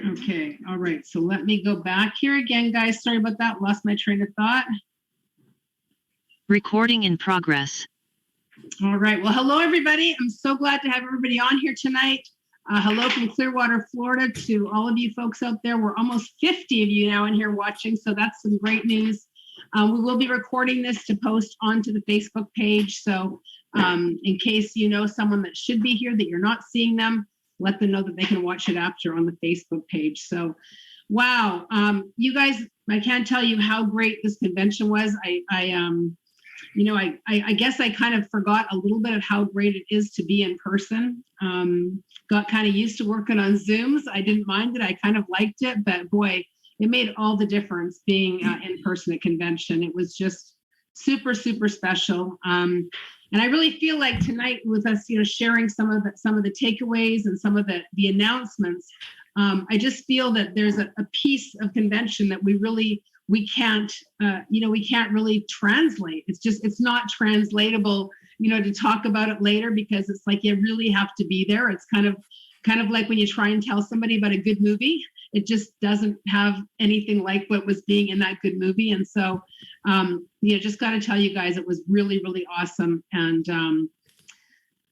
Okay, all right. So let me go back here again, guys. Sorry about that. Lost my train of thought. Recording in progress. All right. Well, hello, everybody. I'm so glad to have everybody on here tonight. Hello from Clearwater, Florida to all of you folks out there. We're almost 50 of you now in here watching, so that's some great news. We will be recording this to post onto the Facebook page. So in case you know someone that should be here that you're not seeing them, let them know that they can watch it after on the Facebook page. So, wow, you guys, I can't tell you how great this convention was. I guess I kind of forgot a little bit of how great it is to be in person. Got kind of used to working on Zooms. I didn't mind it. I kind of liked it, but boy, it made all the difference being in person at convention. It was just super, super special. And I really feel like tonight with us, sharing some of the takeaways and some of the announcements, I just feel that there's a piece of convention that we can't really translate. It's not translatable, to talk about it later, because it's like you really have to be there. It's kind of like when you try and tell somebody about a good movie, it just doesn't have anything like what was being in that good movie. And so, just got to tell you guys, it was really, really awesome. And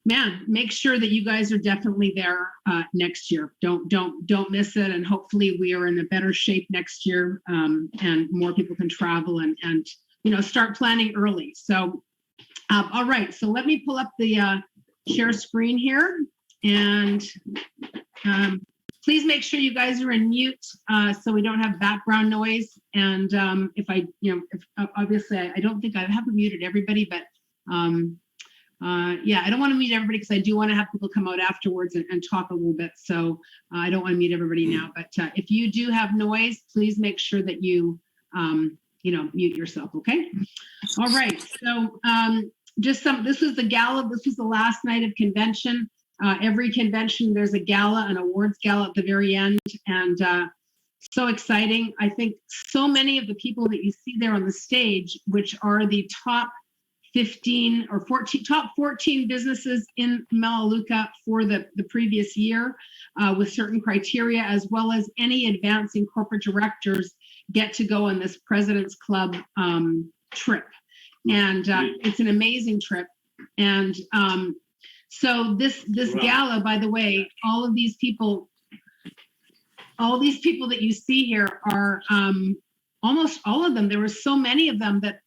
man, make sure that you guys are definitely there next year. Don't miss it. And hopefully we are in a better shape next year, and more people can travel and start planning early. So, all right. So let me pull up the share screen here, and please make sure you guys are in mute so we don't have background noise. And if obviously I don't think I haven't muted everybody, but I don't want to mute everybody because I do want to have people come out afterwards and talk a little bit. So I don't want to mute everybody now, but if you do have noise, please make sure that you, mute yourself. Okay. All right. So this was the gala. This was the last night of convention. Every convention, there's a gala, an awards gala at the very end. And so exciting. I think so many of the people that you see there on the stage, which are the top 15 or 14, top 14 businesses in Melaleuca for the previous year with certain criteria, as well as any advancing corporate directors get to go on this President's Club trip. And it's an amazing trip. And so this gala, by the way, all these people that you see here are almost all of them. There were so many of them that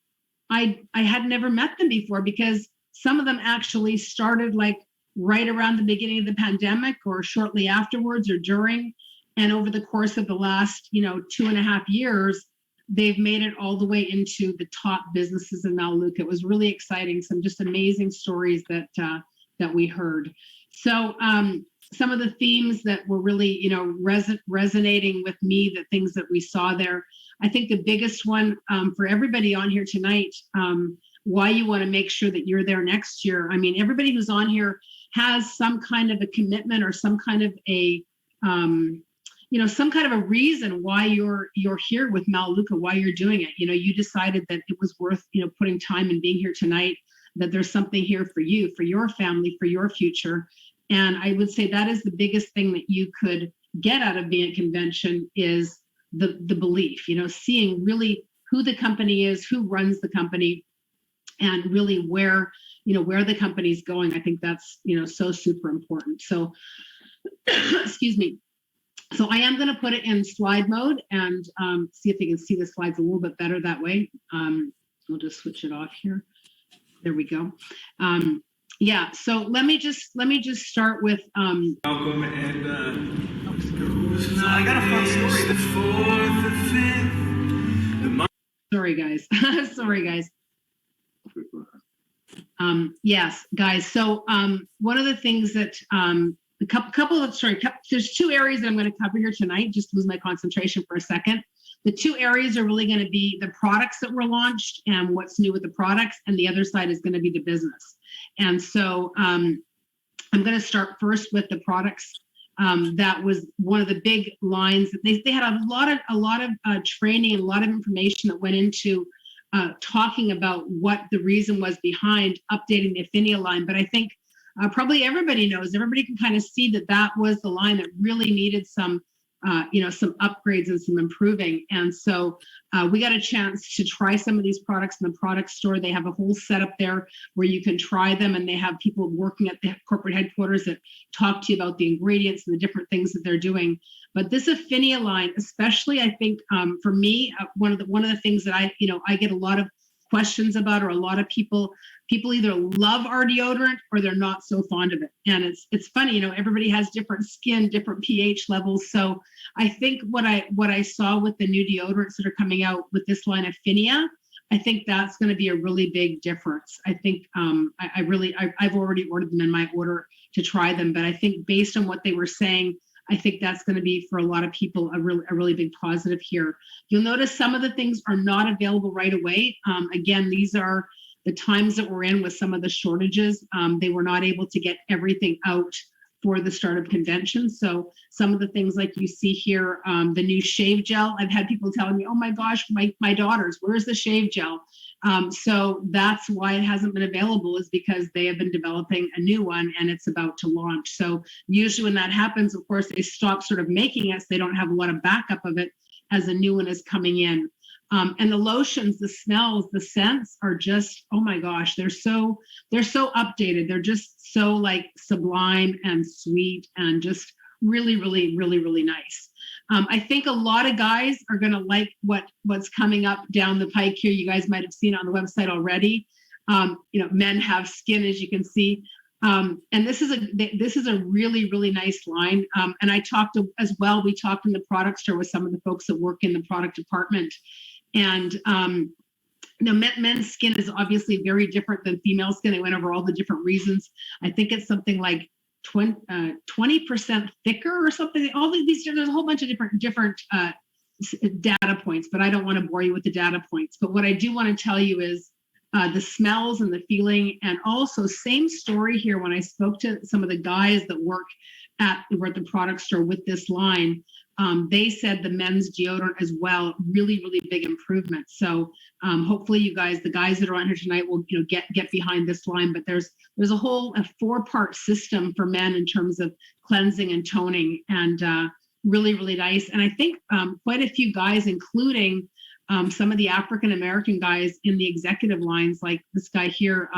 I had never met them before, because some of them actually started like right around the beginning of the pandemic or shortly afterwards or during. And over the course of the last, 2.5 years, they've made it all the way into the top businesses in Melaleuca. It was really exciting. Some just amazing stories that we heard. So some of the themes that were really, resonating with me, the things that we saw there. I think the biggest one for everybody on here tonight, why you want to make sure that you're there next year. I mean, everybody who's on here has some kind of a commitment or some kind of a, some kind of a reason why you're here with Melaleuca, why you're doing it. You decided that it was worth, putting time and being here tonight, that there's something here for you, for your family, for your future. And I would say that is the biggest thing that you could get out of being at convention is the belief, seeing really who the company is, who runs the company, and really where the company's going. I think that's, so super important. So, excuse me. So I am going to put it in slide mode and see if you can see the slides a little bit better that way. We'll just switch it off here. There we go. So let me just start with welcome and so I got a fun story. The fourth, the fifth. Sorry guys. Sorry guys. Yes, guys. So one of the things that there's two areas that I'm going to cover here tonight. Just lose my concentration for a second. The two areas are really going to be the products that were launched and what's new with the products, and the other side is going to be the business. And so I'm going to start first with the products. That was one of the big lines. They had a lot of training and a lot of information that went into talking about what the reason was behind updating the Affinia line. But I think probably everybody knows, everybody can kind of see that was the line that really needed some some upgrades and some improving. And so we got a chance to try some of these products in the product store. They have a whole setup there where you can try them, and they have people working at the corporate headquarters that talk to you about the ingredients and the different things that they're doing. But this Affinia line, especially, I think for me, one of the things that I get a lot of questions about, or a lot of people either love our deodorant or they're not so fond of it. And it's funny, everybody has different skin, different pH levels. So I think what I saw with the new deodorants that are coming out with this line of Affinia, I think that's going to be a really big difference. I think I've already ordered them in my order to try them, but I think based on what they were saying, I think that's going to be for a lot of people a really big positive here. You'll notice some of the things are not available right away. Again, these are the times that we're in with some of the shortages. They were not able to get everything out for the start of convention. So some of the things like you see here, the new shave gel, I've had people telling me, oh my gosh, my daughters, where's the shave gel? So that's why it hasn't been available, is because they have been developing a new one and it's about to launch. So usually when that happens, of course, they stop sort of making it, so they don't have a lot of backup of it as a new one is coming in. And the lotions, the smells, the scents are just, oh my gosh, they're so updated. They're just so like sublime and sweet and just really, really, really, really nice. I think a lot of guys are going to like what's coming up down the pike here. You guys might have seen on the website already. Men have skin, as you can see. And this is a really, really nice line. And I talked as well. We talked in the product store with some of the folks that work in the product department. And men's skin is obviously very different than female skin. They went over all the different reasons. I think it's something like 20% thicker or something. All these, there's a whole bunch of different data points, but I don't want to bore you with the data points. But what I do want to tell you is the smells and the feeling, and also same story here. When I spoke to some of the guys that work at the product store with this line, they said the men's deodorant as well, really, really big improvement. So hopefully you guys, the guys that are on here tonight, will get behind this line. But there's a whole 4-part system for men in terms of cleansing and toning, and really, really nice. And I think quite a few guys, including some of the African American guys in the executive lines, like this guy here,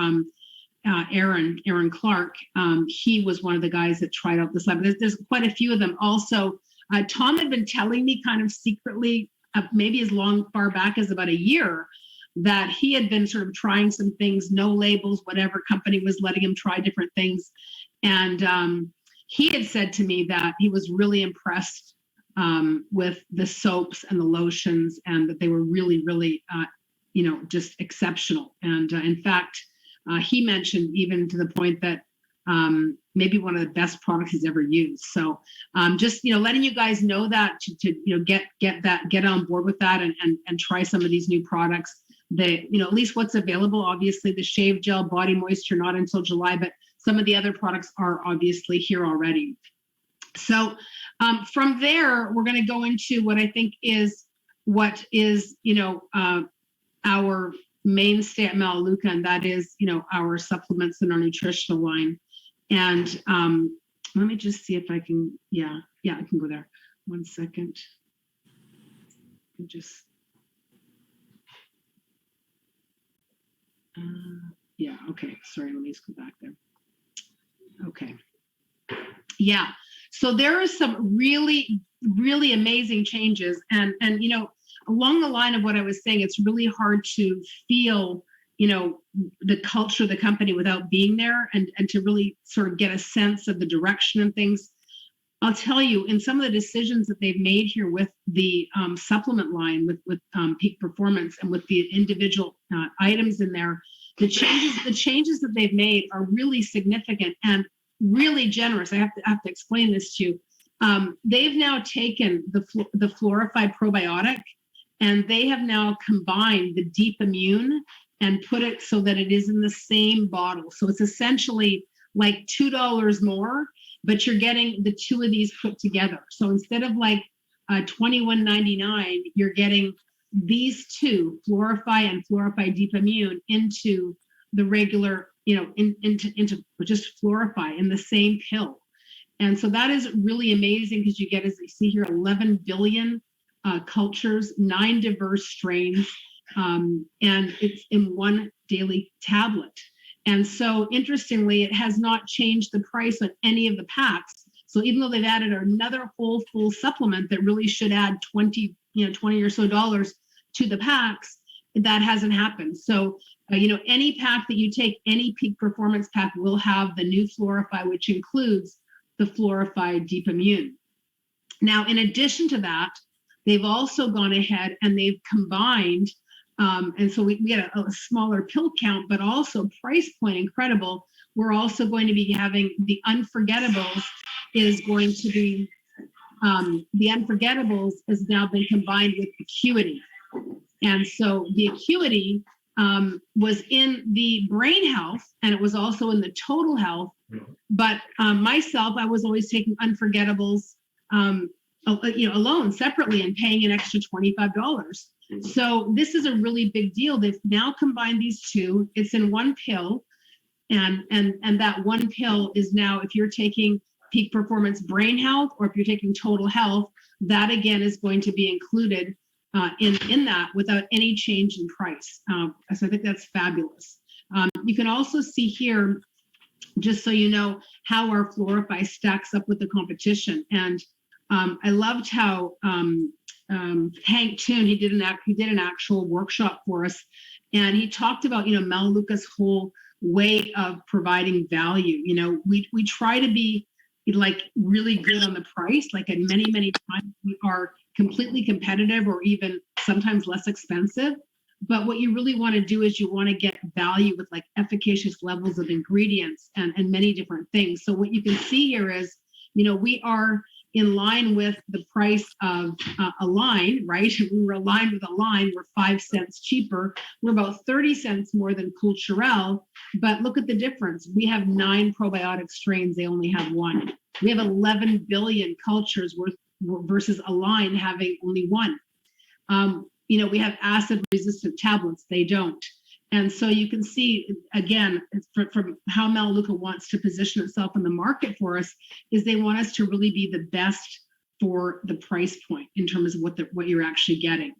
Aaron Clark, he was one of the guys that tried out this line. But there's quite a few of them. Also, Tom had been telling me kind of secretly, maybe as far back as about a year, that he had been sort of trying some things, no labels, whatever company was letting him try different things. And he had said to me that he was really impressed with the soaps and the lotions, and that they were really, really, just exceptional. And in fact, he mentioned even to the point that maybe one of the best products he's ever used. So just letting you guys know that to get on board with that and try some of these new products. At least what's available. Obviously, the shave gel, body moisture, not until July, but some of the other products are obviously here already. So from there, we're going to go into what I think is our mainstay at Melaleuca, and that is our supplements and our nutritional line. And let me just see if I can, I can go there. 1 second. Okay, sorry, let me just go back there. Okay. Yeah, so there are some really, really amazing changes. And along the line of what I was saying, it's really hard to feel the culture of the company without being there, and to really sort of get a sense of the direction and things. I'll tell you, in some of the decisions that they've made here with the supplement line, with Peak Performance, and with the individual items in there, the changes that they've made are really significant and really generous. I have to explain this to you. They've now taken the Florify probiotic, and they have now combined the Deep Immune and put it so that it is in the same bottle. So it's essentially like $2 more, but you're getting the two of these put together. So instead of like $21.99, you're getting these two, Florify and Florify Deep Immune, into the regular, into just Florify in the same pill. And so that is really amazing because you get, as you see here, 11 billion cultures, 9 diverse strains, and it's in one daily tablet. And so interestingly, it has not changed the price on any of the packs. So even though they've added another whole full supplement that really should add 20 or so dollars to the packs, that hasn't happened. So, any pack that you take, any peak performance pack will have the new Florify, which includes the Florify Deep Immune. Now, in addition to that, they've also gone ahead and they've combined, and so we had a smaller pill count, but also price point incredible. We're also going to be having the Unforgettables is going to be, the Unforgettables has now been combined with Acuity. And so the Acuity was in the brain health and it was also in the total health. But myself, I was always taking Unforgettables, alone, separately, and paying an extra $25. So this is a really big deal. They've now combined these two. It's in one pill, and that one pill is now, if you're taking Peak Performance Brain Health or if you're taking Total Health, that again is going to be included in that without any change in price. So I think that's fabulous. You can also see here, just so you know, how our Florify stacks up with the competition. And I loved how Hank Toon, he did an actual workshop for us, and he talked about Melaleuca's whole way of providing value. We try to be like really good on the price. Like at many times we are completely competitive or even sometimes less expensive. But what you really want to do is you want to get value with like efficacious levels of ingredients and many different things. So what you can see here is, we are in line with the price of Align, right? We were aligned with Align. We're 5 cents cheaper. We're about 30 cents more than Culturelle. But look at the difference. We have 9 probiotic strains. They only have 1. We have 11 billion cultures versus Align having only 1. We have acid-resistant tablets. They don't. And so you can see, again, from how Melaleuca wants to position itself in the market for us, is they want us to really be the best for the price point in terms of what you're actually getting.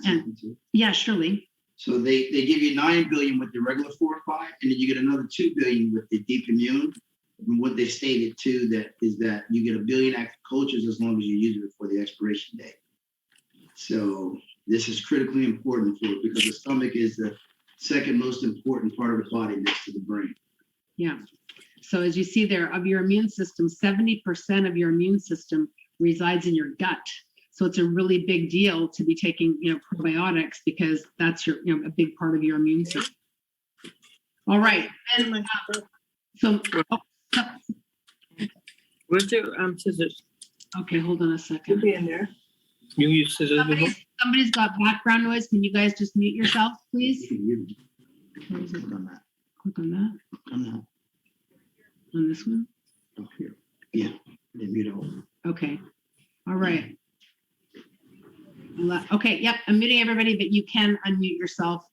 And yeah, surely. So they give you 9 billion with the regular Florify, and then you get another 2 billion with the Deep Immune. And what they stated too, that you get 1 billion active cultures as long as you use it before the expiration date. So this is critically important for it because the stomach is the second most important part of the body next to the brain. Yeah. So as you see there, of your immune system, 70% of your immune system resides in your gut. So it's a really big deal to be taking, probiotics, because that's a big part of your immune system. All right. And Where's your scissors? Okay, hold on a Should second. be in there. You use scissors before? Somebody's got background noise. Can you guys just mute yourself, please? Click on that. Click on that. On that. On this one? Up here. Yeah. Then mute all. Okay. All right. Okay. Yep. I'm muting everybody, but you can unmute yourself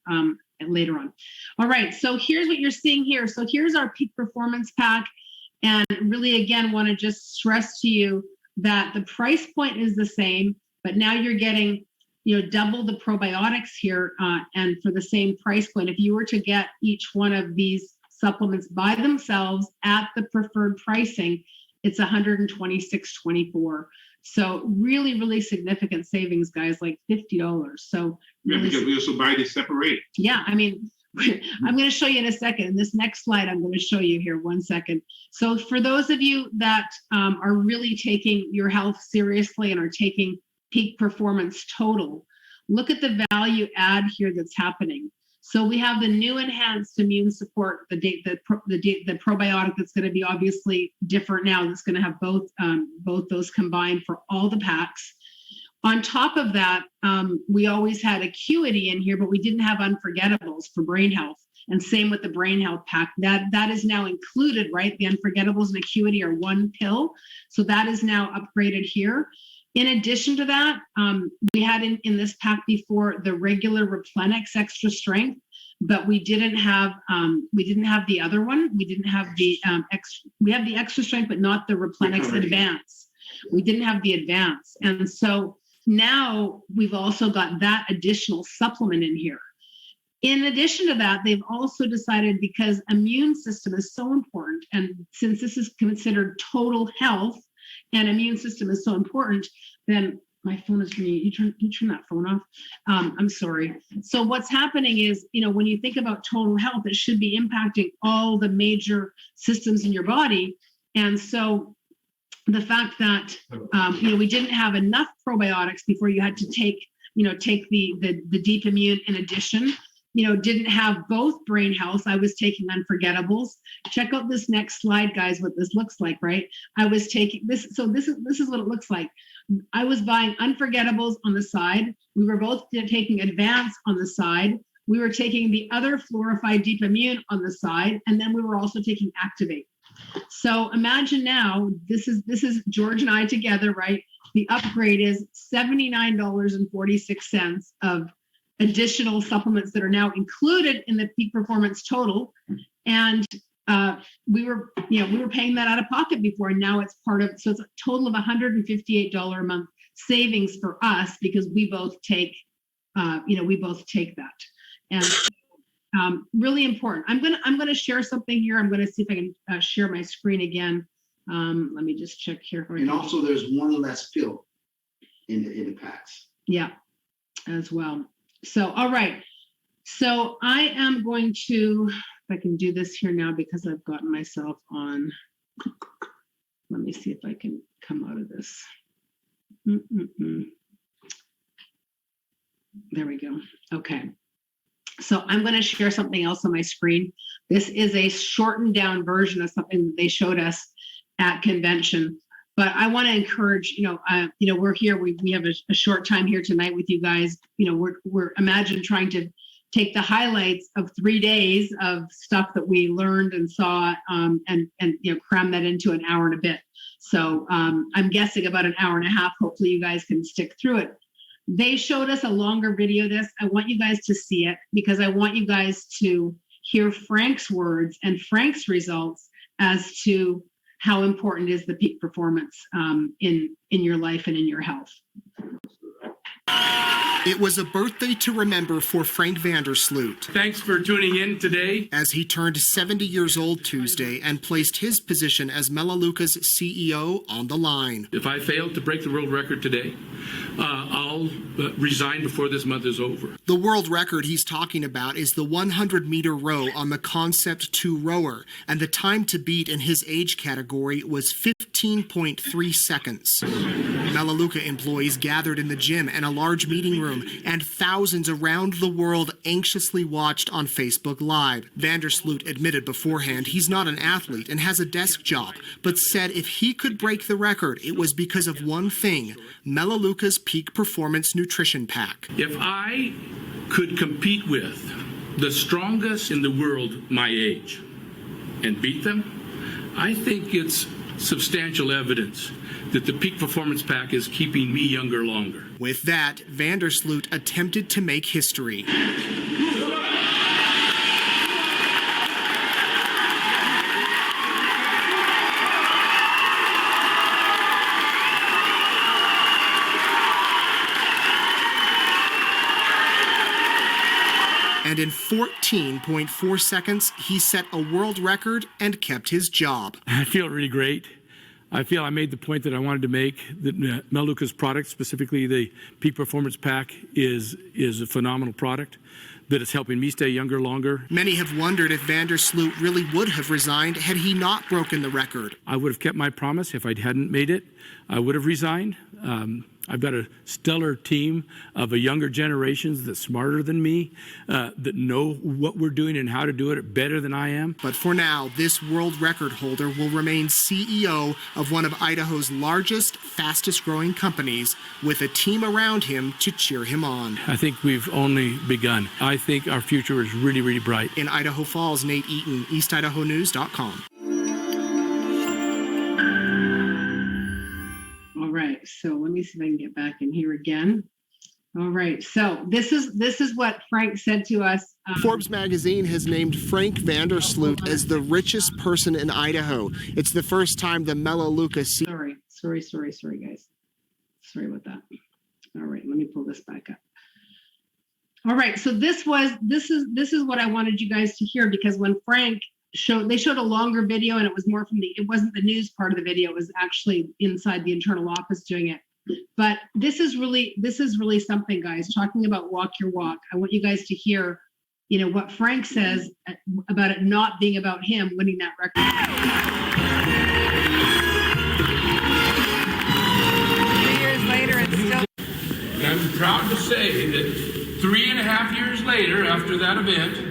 later on. All right. So here's what you're seeing here. So here's our Peak Performance Pack. And really, again, want to just stress to you that the price point is the same, but now you're getting, double the probiotics here, and for the same price point. If you were to get each one of these supplements by themselves at the preferred pricing, it's $126.24. So really, really significant savings, guys, like $50. So yeah, because we also buy this separate. Yeah, I mean, I'm going to show you in a second. In this next slide, I'm going to show you here, 1 second. So for those of you that are really taking your health seriously and are taking Peak Performance Total, look at the value add here that's happening. So we have the new enhanced immune support, the probiotic that's going to be obviously different now. That's going to have both those combined for all the packs. On top of that, we always had Acuity in here, but we didn't have Unforgettables for brain health. And same with the brain health pack. That is now included, right? The Unforgettables and Acuity are 1 pill. So that is now upgraded here. In addition to that, we had in this pack before the regular Replenex Extra Strength. but we didn't have the other one. We didn't have the we have the extra strength, but not the Replenex Recovery. Advance. We didn't have the Advance. And so now we've also got that additional supplement in here. In addition to that, they've also decided, because immune system is so important, and since this is considered total health and immune system is so important, then my phone is ringing. You turn that phone off. I'm sorry. So what's happening is, when you think about total health, it should be impacting all the major systems in your body. And so the fact that, we didn't have enough probiotics before, you had to take the Deep Immune in addition, didn't have both brain health. I was taking Unforgettables. Check out this next slide, guys, what this looks like, right? I was taking this. So this is what it looks like. I was buying Unforgettables on the side. We were both taking Advance on the side. We were taking the other Fluorified Deep Immune on the side. And then we were also taking Activate. So imagine now, this is George and I together, right? The upgrade is $79.46 of additional supplements that are now included in the Peak Performance total. And we were paying that out of pocket before, and now it's part of, so it's a total of $158 a month savings for us, because we both take that. And really important. I'm gonna share something here. I'm gonna see if I can share my screen again. Let me just check here. And also, there's one less pill in the packs. Yeah, as well. So, all right. So I am going to, if I can do this here now, because I've gotten myself on. Let me see if I can come out of this. There we go. Okay. So I'm going to share something else on my screen. This is a shortened down version of something that they showed us at convention. But I want to encourage, we're here. We have a short time here tonight with you guys. We're imagine trying to take the highlights of 3 days of stuff that we learned and saw, and cram that into an hour and a bit. So I'm guessing about an hour and a half. Hopefully you guys can stick through it. They showed us a longer video of this. I want you guys to see it, because I want you guys to hear Frank's words and Frank's results as to how important is the Peak Performance in your life and in your health. It was a birthday to remember for Frank Vandersloot. Thanks for tuning in today. As he turned 70 years old Tuesday and placed his position as Melaleuca's CEO on the line. If I fail to break the world record today, I'll resign before this month is over. The world record he's talking about is the 100-meter row on the Concept 2 rower, and the time to beat in his age category was 15.3 seconds. Melaleuca employees gathered in the gym and a large meeting room, and thousands around the world anxiously watched on Facebook Live. Vandersloot admitted beforehand he's not an athlete and has a desk job, but said if he could break the record, it was because of one thing: Melaleuca's Peak Performance Nutrition Pack. If I could compete with the strongest in the world my age and beat them, I think it's substantial evidence that the Peak Performance Pack is keeping me younger longer. With that, Vandersloot attempted to make history. And in 14.4 seconds, he set a world record and kept his job. I feel really great. I feel I made the point that I wanted to make, that Melaleuca's product, specifically the Peak Performance Pack, is a phenomenal product, that is helping me stay younger longer. Many have wondered if Vandersloot really would have resigned had he not broken the record. I would have kept my promise. If I hadn't made it, I would have resigned. I've got a stellar team of a younger generations that's smarter than me, that know what we're doing and how to do it better than I am. But for now, this world record holder will remain CEO of one of Idaho's largest, fastest growing companies, with a team around him to cheer him on. I think we've only begun. I think our future is really, really bright. In Idaho Falls, Nate Eaton, EastIdahoNews.com. All right, so let me see if I can get back in here again. All right. So this is what Frank said to us. Forbes magazine has named Frank Vandersloot as the richest person in Idaho. It's the first time the Melaleuca Sorry, guys. Sorry about that. All right, let me pull this back up. All right, so this is what I wanted you guys to hear, because when Frank they showed a longer video, and it was more it wasn't the news part of the video, it was actually inside the internal office doing it. But this is really something, guys, talking about walk your walk. I want you guys to hear, what Frank says about it not being about him winning that record. 3 years later, and still. And I'm proud to say that 3.5 years later, after that event,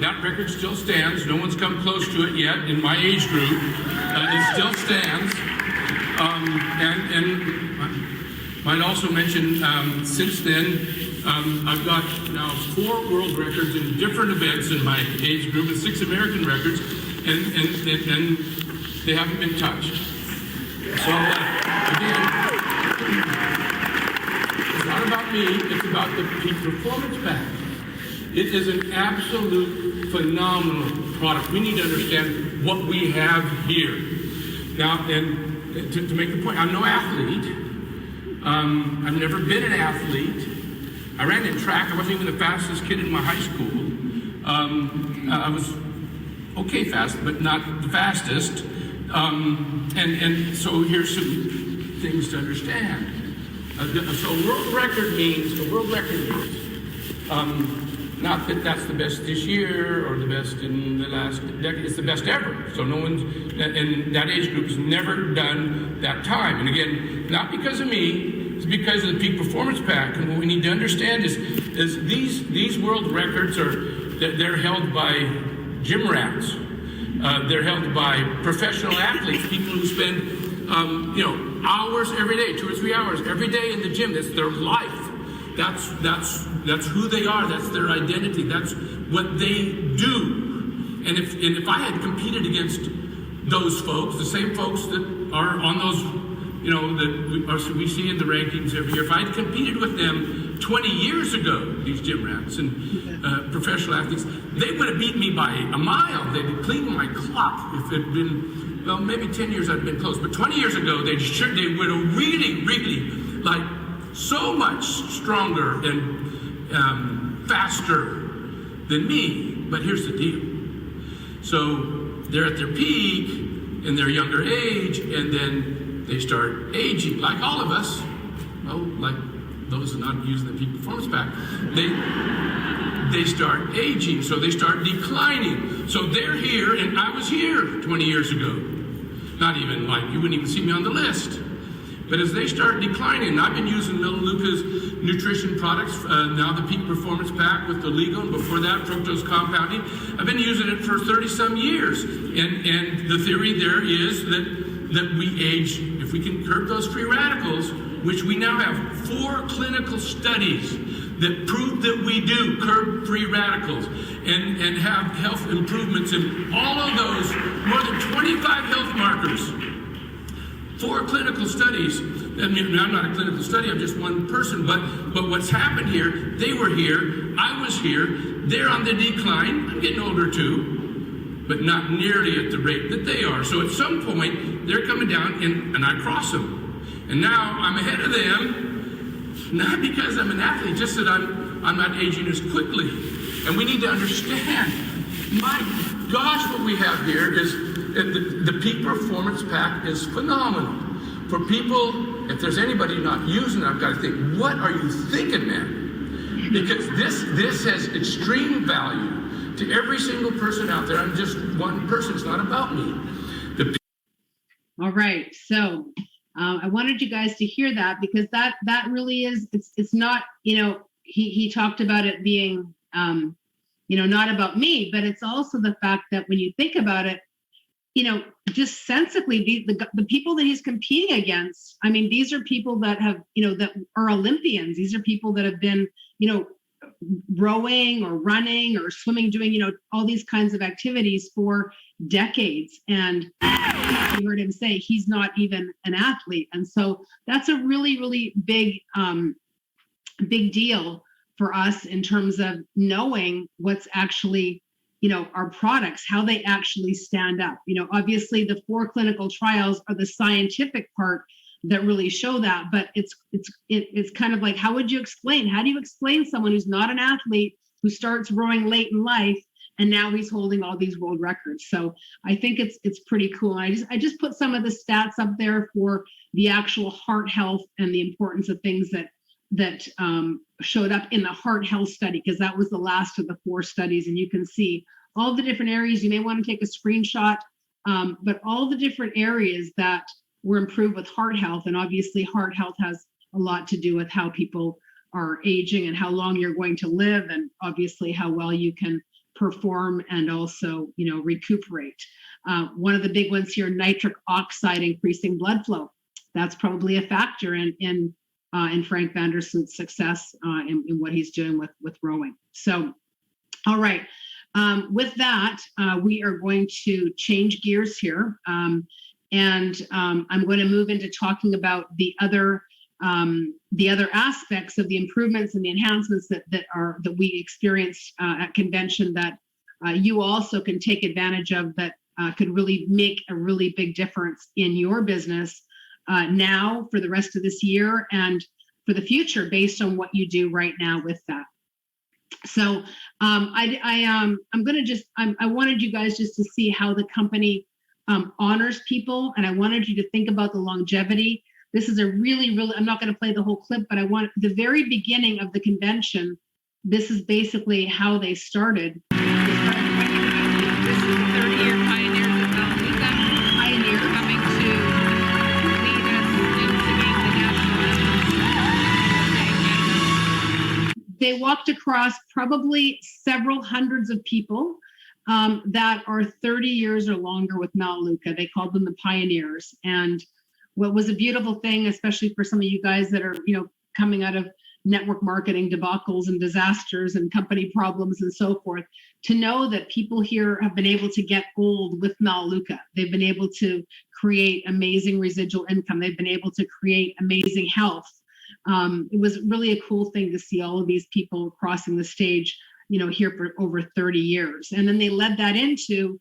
that record still stands. No one's come close to it yet in my age group. It still stands. And might also mention, since then, I've got now 4 world records in different events in my age group and 6 American records, and they haven't been touched. So again, it's not about me, it's about the Peak Performance Pack. It is an absolute phenomenal product. We need to understand what we have here. Now, and to make the point, I'm no athlete. I've never been an athlete. I ran in track. I wasn't even the fastest kid in my high school. I was okay fast, but not the fastest. And so here's some things to understand. So a world record means, not that that's the best this year or the best in the last decade, it's the best ever. So no one's, in that age group has never done that time. And again, not because of me, it's because of the Peak Performance Pack. And what we need to understand is these world records they're held by gym rats. They're held by professional athletes, people who spend, hours every day, 2 or 3 hours every day in the gym. That's their life. That's who they are. That's their identity. That's what they do. And if I had competed against those folks, the same folks that are on those, that we see in the rankings every year, if I had competed with them 20 years ago, these gym rats and professional athletes, they would have beaten me by a mile. They'd clean my clock. If it had been, well, maybe 10 years I'd been close, but 20 years ago, they would have really, so much stronger and faster than me. But here's the deal. So they're at their peak in their younger age, and then they start aging, like all of us. Well, like those who are not using the Peak Performance Pack. They start aging, so they start declining. So they're here, and I was here 20 years ago. Not even you wouldn't even see me on the list. But as they start declining, and I've been using Melaleuca's nutrition products, now the Peak Performance Pack with the LEGO, and before that, fructose compounding. I've been using it for 30-some years. And the theory there is that we age, if we can curb those free radicals, which we now have 4 clinical studies that prove that we do curb free radicals and have health improvements in all of those, more than 25 health markers. 4 clinical studies. I mean, I'm not a clinical study, I'm just one person, but what's happened here, they were here, I was here, they're on the decline. I'm getting older too, but not nearly at the rate that they are. So at some point, they're coming down and I cross them. And now I'm ahead of them, not because I'm an athlete, just that I'm not aging as quickly. And we need to understand, my gosh, what we have here is the Peak Performance Pack is phenomenal. For people, if there's anybody not using it, I've got to think, what are you thinking, man? Because this has extreme value to every single person out there. I'm just one person. It's not about me. All right. So I wanted you guys to hear that, because that really is, it's not, he talked about it being, not about me, but it's also the fact that when you think about it, just sensibly, the people that he's competing against, I mean, these are people that have, that are Olympians. These are people that have been, rowing or running or swimming, doing, all these kinds of activities for decades. And you heard him say he's not even an athlete. And so that's a really, really big big deal for us in terms of knowing what's actually, our products, how they actually stand up. Obviously the 4 clinical trials are the scientific part that really show that, but it's kind of like, how do you explain someone who's not an athlete, who starts rowing late in life, and now he's holding all these world records? So I think it's pretty cool. And I just put some of the stats up there for the actual heart health and the importance of things that showed up in the heart health study, because that was the last of the 4 studies. And you can see all the different areas. You may want to take a screenshot, but all the different areas that were improved with heart health. And obviously heart health has a lot to do with how people are aging and how long you're going to live, and obviously how well you can perform and also, recuperate. One of the big ones here, nitric oxide increasing blood flow. That's probably a factor in Frank van der Sloot's success in what he's doing with rowing. So, all right. With that, we are going to change gears here. And I'm going to move into talking about the other aspects of the improvements and the enhancements that we experienced at convention that you also can take advantage of, that could really make a really big difference in your business now, for the rest of this year, and for the future, based on what you do right now with that. So I wanted you guys just to see how the company honors people, and I wanted you to think about the longevity. This is a really, I'm not going to play the whole clip, but I want the very beginning of the convention. This is basically how they started. This is the 30-year pioneers of Melaleuca. Pioneers Coming to lead us in singing the national anthem. They walked across probably several hundreds of people that are 30 years or longer with Melaleuca. They called them the pioneers. And what was a beautiful thing, especially for some of you guys that are, coming out of network marketing debacles and disasters and company problems and so forth, to know that people here have been able to get old with Melaleuca. They've been able to create amazing residual income. They've been able to create amazing health. It was really a cool thing to see all of these people crossing the stage, here for over 30 years. And then they led that into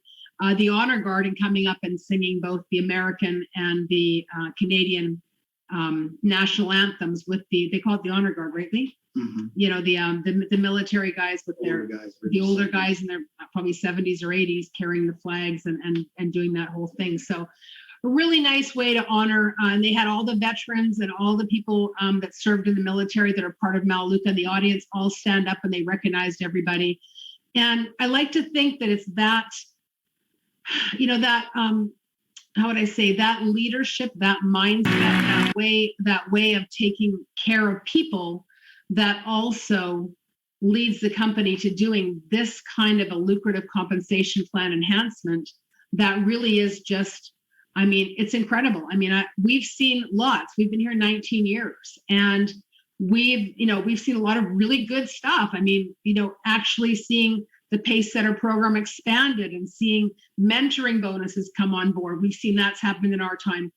the Honor Guard and coming up and singing both the American and the Canadian national anthems with they call it the Honor Guard, right, Lee? Mm-hmm. The military guys with the older guys in their probably 70s or 80s carrying the flags and doing that whole thing. So a really nice way to honor, and they had all the veterans and all the people that served in the military that are part of Melaleuca, and the audience all stand up and they recognized everybody. And I like to think that it's that, how would I say, that leadership, that mindset, that way of taking care of people that also leads the company to doing this kind of a lucrative compensation plan enhancement that really is just, it's incredible. We've seen lots. We've been here 19 years, and we've seen a lot of really good stuff. Actually seeing the Pacesetter program expanded and seeing mentoring bonuses come on board. We've seen that's happened in our time.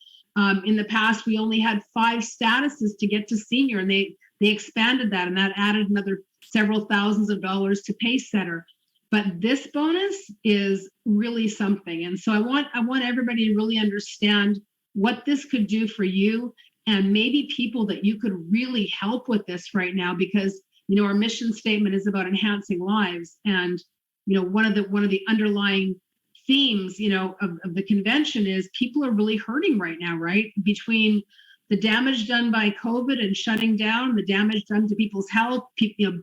In the past, we only had 5 statuses to get to senior, and they expanded that, and that added another several thousands of dollars to Pacesetter. But this bonus is really something. And so I want everybody to really understand what this could do for you, and maybe people that you could really help with this right now, because our mission statement is about enhancing lives. And one of the underlying themes of the convention is people are really hurting right now, right? Between the damage done by COVID and shutting down, the damage done to people's health,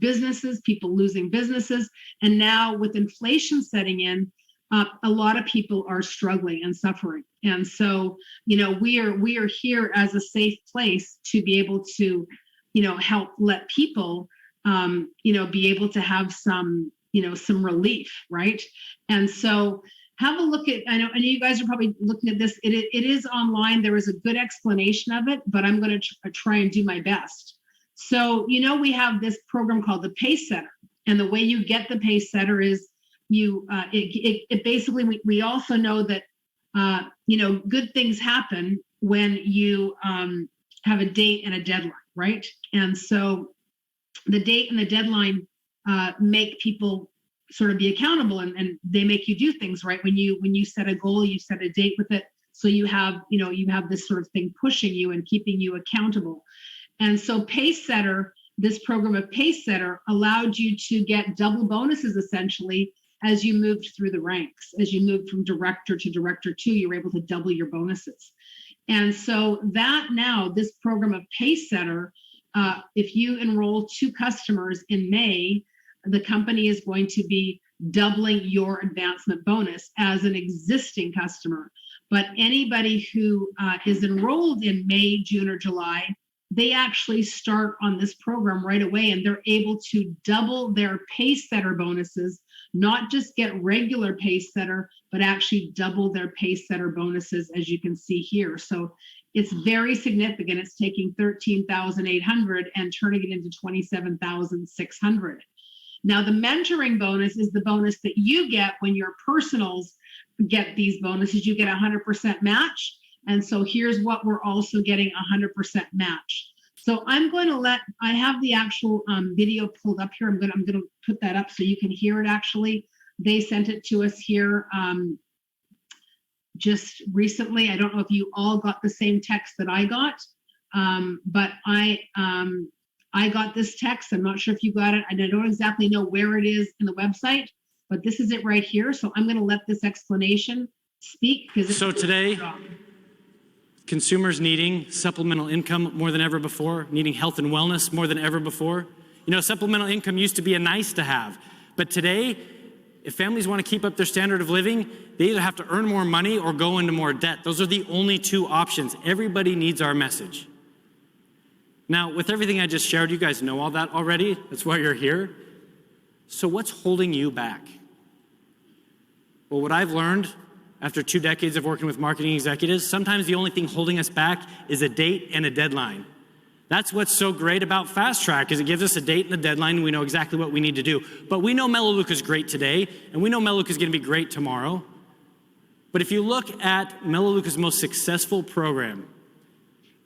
businesses, people losing businesses, and now with inflation setting in, a lot of people are struggling and suffering. And so, we are here as a safe place to be able to, help let people, be able to have some relief, right? And so have a look at, I know you guys are probably looking at this. It is online. There is a good explanation of it, but I'm going to try and do my best. So, we have this program called the Pacesetter, and the way you get the Pacesetter is it basically, we also know that, good things happen when you have a date and a deadline, right? And so the date and the deadline make people sort of be accountable, and they make you do things, right? When you set a goal, you set a date with it. So you have this sort of thing pushing you and keeping you accountable. And so Pacesetter, this program of Pacesetter, allowed you to get double bonuses essentially as you moved through the ranks. As you moved from director to director 2, you were able to double your bonuses. And so that now, this program of Pacesetter, if you enroll 2 customers in May, the company is going to be doubling your advancement bonus as an existing customer. But anybody who is enrolled in May, June, or July, they actually start on this program right away, and they're able to double their Pacesetter bonuses, not just get regular Pacesetter, but actually double their Pacesetter bonuses, as you can see here. So it's very significant. It's taking $13,800 and turning it into $27,600. Now, the mentoring bonus is the bonus that you get when your personals get these bonuses. You get 100% match. And so here's what we're also getting, 100% match. So I'm going to I have the actual video pulled up here. I'm going to put that up so you can hear it actually. They sent it to us here just recently. I don't know if you all got the same text that I got, but I got this text. I'm not sure if you got it. And I don't exactly know where it is in the website, but this is it right here. So I'm going to let this explanation speak. So today, consumers needing supplemental income more than ever before, needing health and wellness more than ever before. You know, supplemental income used to be a nice to have, but today, if families want to keep up their standard of living, they either have to earn more money or go into more debt. Those are the only 2 options. Everybody needs our message. Now, with everything I just shared, you guys know all that already. That's why you're here. So what's holding you back? Well, what I've learned after 2 decades of working with marketing executives, sometimes the only thing holding us back is a date and a deadline. That's what's so great about Fast Track, is it gives us a date and a deadline, and we know exactly what we need to do. But we know Melaleuca is great today, and we know Melaleuca is going to be great tomorrow. But if you look at Melaleuca's most successful program,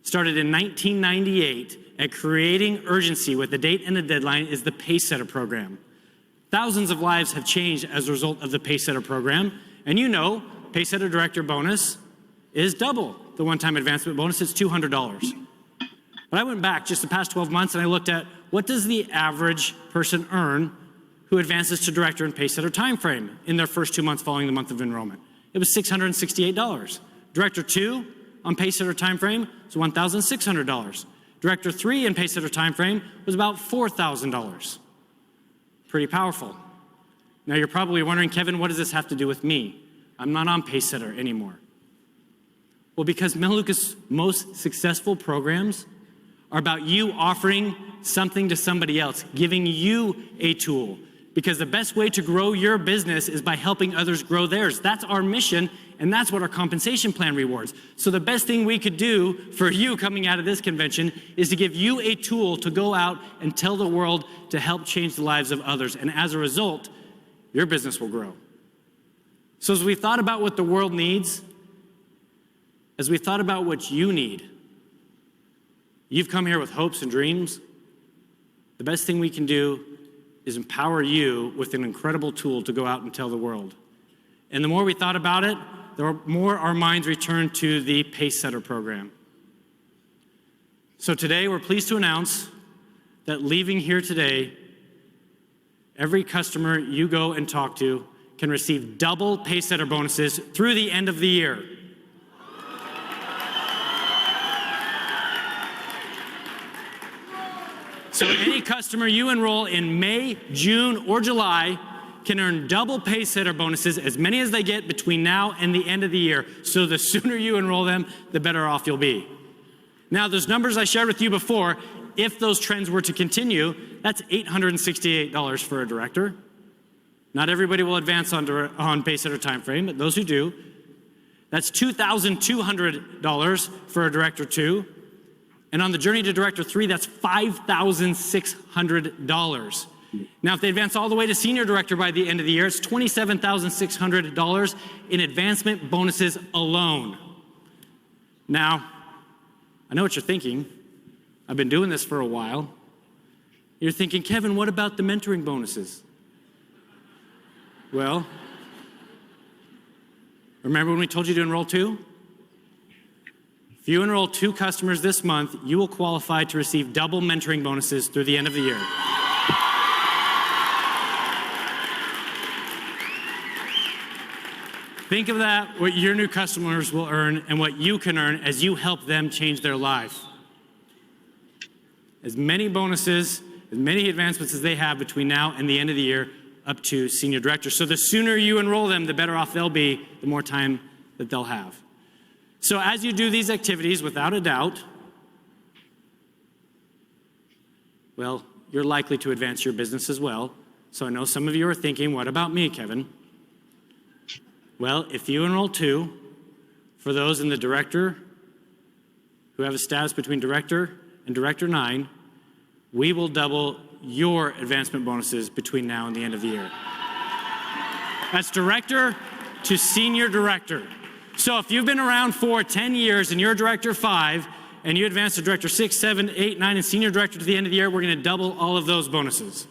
started in 1998 at creating urgency with a date and a deadline, is the Pacesetter program. Thousands of lives have changed as a result of the Pacesetter program. And you know, Pacesetter Director bonus is double the one-time advancement bonus. It's $200. But I went back just the past 12 months and I looked at what does the average person earn who advances to Director in Pacesetter timeframe in their first 2 months following the month of enrollment. It was $668. Director 2 on Pacesetter timeframe was $1,600. Director 3 in Pacesetter timeframe was about $4,000. Pretty powerful. Now you're probably wondering, Kevin, what does this have to do with me? I'm not on Pacesetter anymore. Well, because Melaleuca's most successful programs are about you offering something to somebody else, giving you a tool. Because the best way to grow your business is by helping others grow theirs. That's our mission, and that's what our compensation plan rewards. So the best thing we could do for you coming out of this convention is to give you a tool to go out and tell the world to help change the lives of others. And as a result, your business will grow. So as we thought about what the world needs, as we thought about what you need, you've come here with hopes and dreams. The best thing we can do is empower you with an incredible tool to go out and tell the world. And the more we thought about it, the more our minds returned to the Pacesetter program. So today, we're pleased to announce that leaving here today, every customer you go and talk to can receive double Pacesetter bonuses through the end of the year. So any customer you enroll in May, June, or July can earn double Pacesetter bonuses, as many as they get between now and the end of the year. So the sooner you enroll them, the better off you'll be. Now, those numbers I shared with you before, if those trends were to continue, that's $868 for a director. Not everybody will advance on Pacesetter timeframe, but those who do. That's $2,200 for a director 2. And on the journey to Director 3, that's $5,600. Now, if they advance all the way to Senior Director by the end of the year, it's $27,600 in advancement bonuses alone. Now, I know what you're thinking. I've been doing this for a while. You're thinking, Kevin, what about the mentoring bonuses? Well, remember when we told you to enroll 2? If you enroll 2 customers this month, you will qualify to receive double mentoring bonuses through the end of the year. Think of that, what your new customers will earn and what you can earn as you help them change their life. As many bonuses, as many advancements as they have between now and the end of the year, up to senior director. So the sooner you enroll them, the better off they'll be, the more time that they'll have. So as you do these activities, without a doubt, well, you're likely to advance your business as well. So I know some of you are thinking, what about me, Kevin? Well, if you enroll 2, for those in the director who have a status between director and director 9, we will double your advancement bonuses between now and the end of the year. That's director to senior director. So if you've been around for 10 years and you're director 5 and you advance to director 6, 7, 8, 9, and senior director to the end of the year, we're going to double all of those bonuses.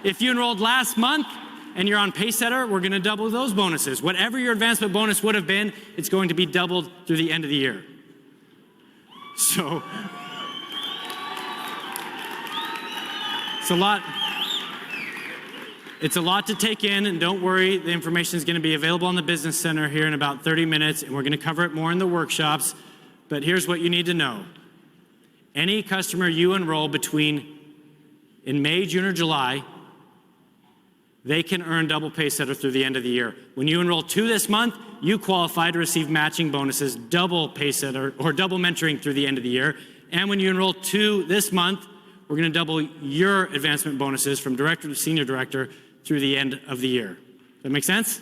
If you enrolled last month and you're on Pacesetter, we're going to double those bonuses. Whatever your advancement bonus would have been, it's going to be doubled through the end of the year. So it's a lot to take in, and don't worry, the information is going to be available on the Business Center here in about 30 minutes, and we're going to cover it more in the workshops. But here's what you need to know. Any customer you enroll between in May, June, or July, they can earn double Pacesetter through the end of the year. When you enroll 2 this month, you qualify to receive matching bonuses, double Pacesetter or double mentoring through the end of the year. And when you enroll 2 this month, we're going to double your advancement bonuses from director to senior director through the end of the year. Does that make sense?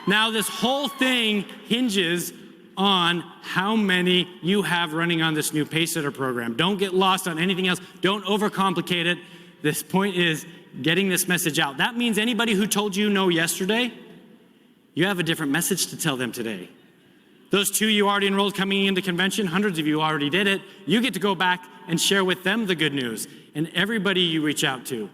Now, this whole thing hinges on how many you have running on this new Pacesetter program. Don't get lost on anything else. Don't overcomplicate it. This point is getting this message out. That means anybody who told you no yesterday, you have a different message to tell them today. Those 2 you already enrolled coming into convention, hundreds of you already did it. You get to go back and share with them the good news, and everybody you reach out to.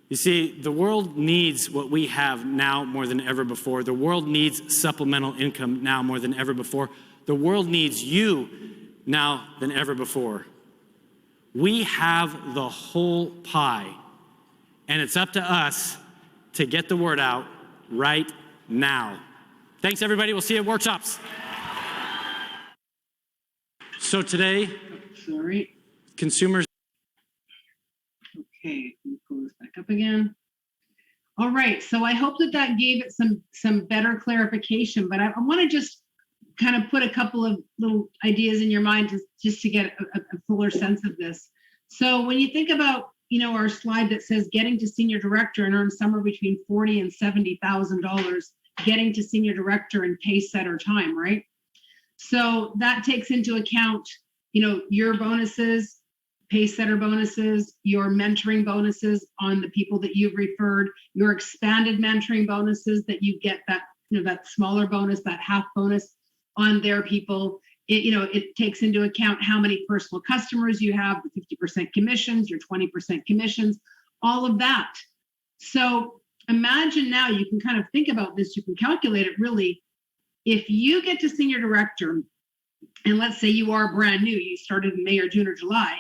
You see, the world needs what we have now more than ever before. The world needs supplemental income now more than ever before. The world needs you now than ever before. We have the whole pie, and it's up to us to get the word out right now. Thanks, everybody. We'll see you at workshops. So today, consumers. Okay, let me pull this back up again. All right, so I hope that gave it some better clarification, but I want to just kind of put a couple of little ideas in your mind just to get a fuller sense of this. So when you think about, our slide that says getting to senior director and earn somewhere between $40,000 and $70,000, getting to senior director in Pacesetter time, right? So that takes into account, your bonuses, Pacesetter bonuses, your mentoring bonuses on the people that you've referred, your expanded mentoring bonuses that you get that smaller bonus, that half bonus on their people. It takes into account how many personal customers you have, the 50% commissions, your 20% commissions, all of that. So imagine now, you can kind of think about this, you can calculate it really. If you get to senior director, and let's say you are brand new, you started in May or June or July,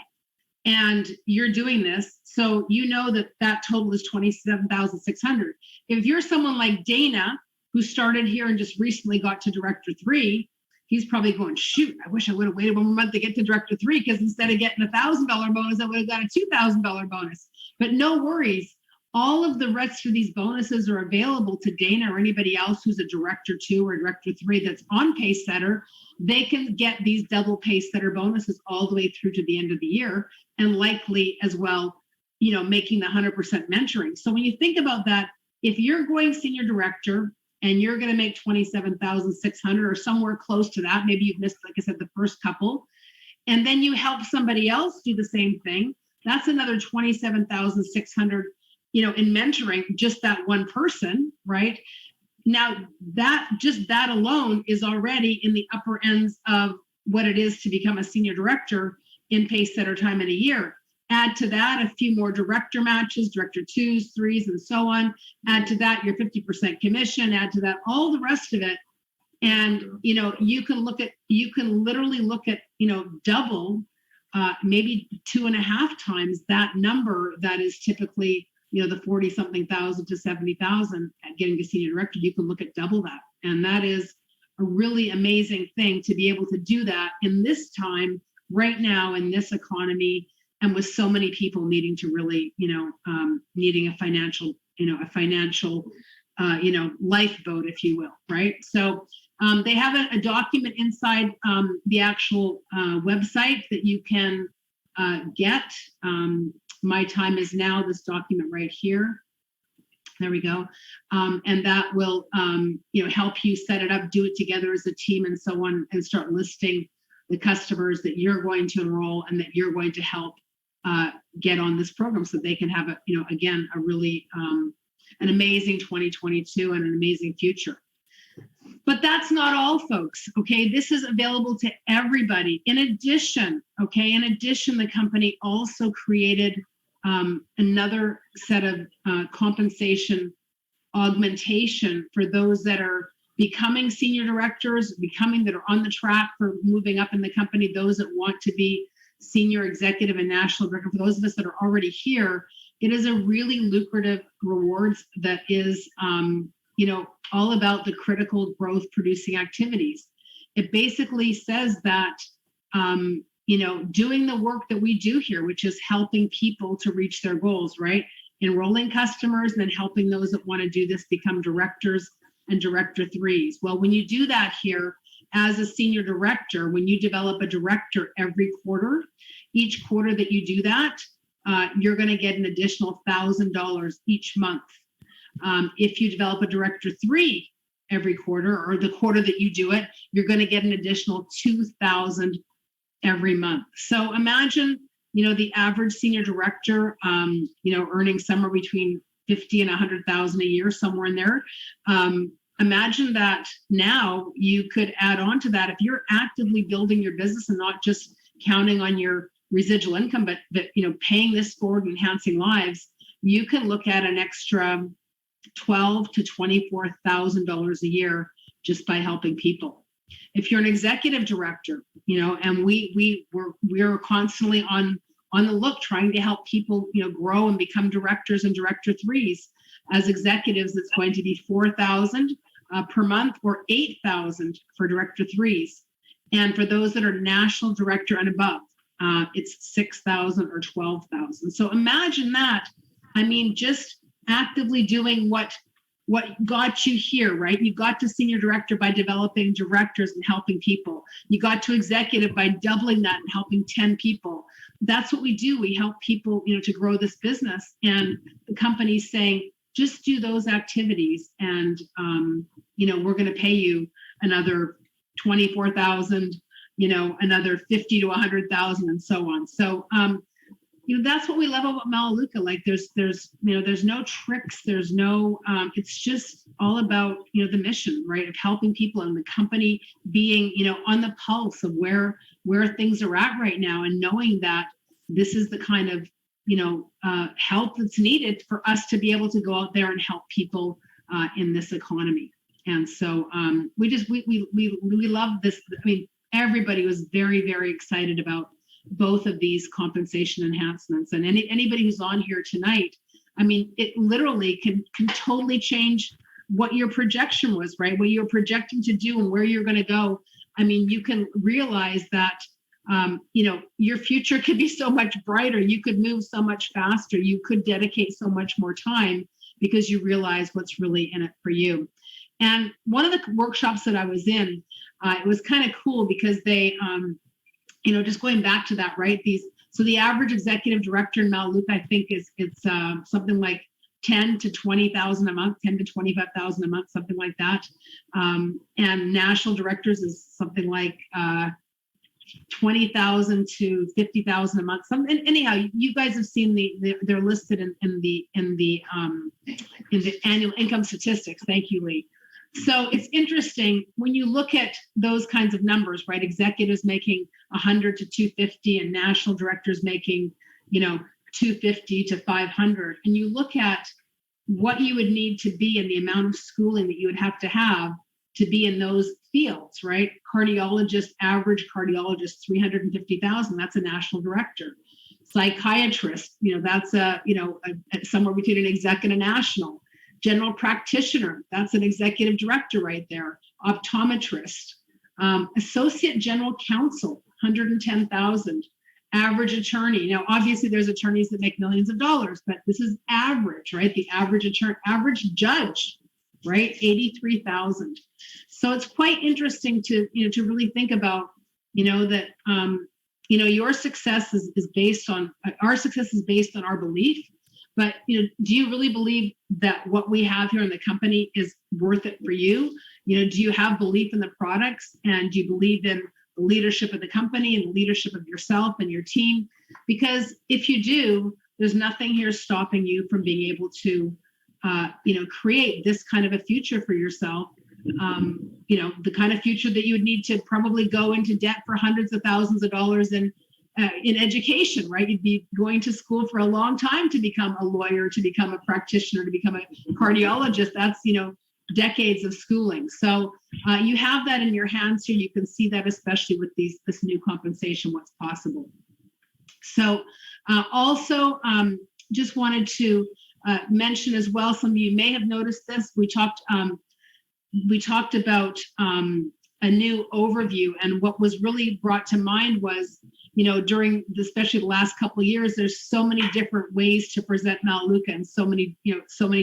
and you're doing this, so you know that total is $27,600. If you're someone like Dana, who started here and just recently got to Director 3, he's probably going, shoot, I wish I would have waited 1 more month to get to Director 3, because instead of getting a $1,000 bonus, I would have got a $2,000 bonus. But no worries. All of the rest of these bonuses are available to Dana or anybody else who's a Director 2 or Director 3 that's on Pacesetter. They can get these double Pacesetter bonuses all the way through to the end of the year, and likely as well, making the 100% mentoring. So when you think about that, if you're going senior director and you're going to make $27,600 or somewhere close to that, maybe you've missed, like I said, the first couple, and then you help somebody else do the same thing, that's another $27,600, in mentoring just that one person, right? Now that alone is already in the upper ends of what it is to become a senior director. in Pacesetter time in a year. Add to that a few more director matches, director 2s, 3s, and so on. Add to that your 50% commission, add to that all the rest of it. And, you can literally look at, double, maybe 2.5 times that number that is typically, the 40-something thousand to 70,000 at getting a senior director. You can look at double that. And that is a really amazing thing to be able to do that in this time, right now, in this economy, and with so many people needing to really, needing a financial lifeboat, if you will, right? So they have a document inside the actual website that you can get. My Time Is Now, this document right here. There we go. And that will, help you set it up, do it together as a team and so on, and start listing the customers that you're going to enroll and that you're going to help get on this program so they can have a really an amazing 2022 and an amazing future. But that's not all, folks. Okay, this is available to everybody. In addition, the company also created another set of compensation augmentation for those that are becoming senior directors, that are on the track for moving up in the company, those that want to be senior executive and national director. For those of us that are already here, it is a really lucrative rewards that is, all about the critical growth producing activities. It basically says that, doing the work that we do here, which is helping people to reach their goals, right? Enrolling customers and then helping those that want to do this become directors and director 3s. Well, when you do that here as a senior director, when you develop a director every quarter, each quarter that you do that, you're going to get an additional $1,000 each month. If you develop a director 3 every quarter, or the quarter that you do it, you're going to get an additional $2,000 every month. So imagine, the average senior director, earning somewhere between 50 and 100,000 a year, somewhere in there. Imagine that now you could add on to that if you're actively building your business and not just counting on your residual income, but paying this forward, enhancing lives. You can look at an extra $12,000 to $24,000 a year just by helping people. If you're an executive director, and we're constantly on the look, trying to help people, grow and become directors and director 3s. As executives, it's going to be $4,000 per month, or $8,000 for director 3s. And for those that are national director and above, it's $6,000 or $12,000. So imagine that. I mean, just actively doing what got you here, right? You got to senior director by developing directors and helping people. You got to executive by doubling that and helping 10 people. That's what we do. We help people, to grow this business. And the company's saying, just do those activities, and we're going to pay you another $24,000, another $50,000 to $100,000, and so on. So that's what we love about Melaleuca. Like there's no tricks. There's no, it's just all about, the mission, right? Of helping people, and the company being, on the pulse of where things are at right now, and knowing that this is the kind of, help that's needed for us to be able to go out there and help people in this economy. And so we love this. I mean, everybody was very, very excited about both of these compensation enhancements. And anybody who's on here tonight, I mean, it literally can totally change what your projection was, right? What you're projecting to do and where you're going to go. I mean, you can realize that, your future could be so much brighter. You could move so much faster. You could dedicate so much more time because you realize what's really in it for you. And one of the workshops that I was in, it was kind of cool because they, just going back to that, right? So the average executive director in Melaleuca, I think it's something like 10 to 20,000 a month, 10 to 25,000 a month, something like that. And national directors is something like 20,000 to 50,000 a month. Anyhow, you guys have seen they're listed in the annual income statistics. Thank you, Lee. So it's interesting when you look at those kinds of numbers, right? Executives making 100 to 250, and national directors making, 250 to 500. And you look at what you would need to be and the amount of schooling that you would have to be in those fields, right? Average cardiologist, 350,000. That's a national director. Psychiatrist, that's somewhere between an exec and a national. General practitioner, that's an executive director right there. Optometrist, associate general counsel, 110,000. Average attorney. Now, obviously, there's attorneys that make millions of dollars, but this is average, right? The average judge, right? 83,000. So it's quite interesting to really think about, that your success is based on our success is based on our belief. But do you really believe that what we have here in the company is worth it for you? Do you have belief in the products, and do you believe in the leadership of the company and the leadership of yourself and your team? Because if you do, there's nothing here stopping you from being able to, create this kind of a future for yourself. The kind of future that you would need to probably go into debt for hundreds of thousands of dollars in education, right? You'd be going to school for a long time to become a lawyer, to become a practitioner, to become a cardiologist. That's, decades of schooling. So you have that in your hands here. You can see that, especially with this new compensation, what's possible. So also just wanted to mention as well, some of you may have noticed this. We talked about a new overview, and what was really brought to mind was, during especially the last couple of years, there's so many different ways to present Melaleuca, and so many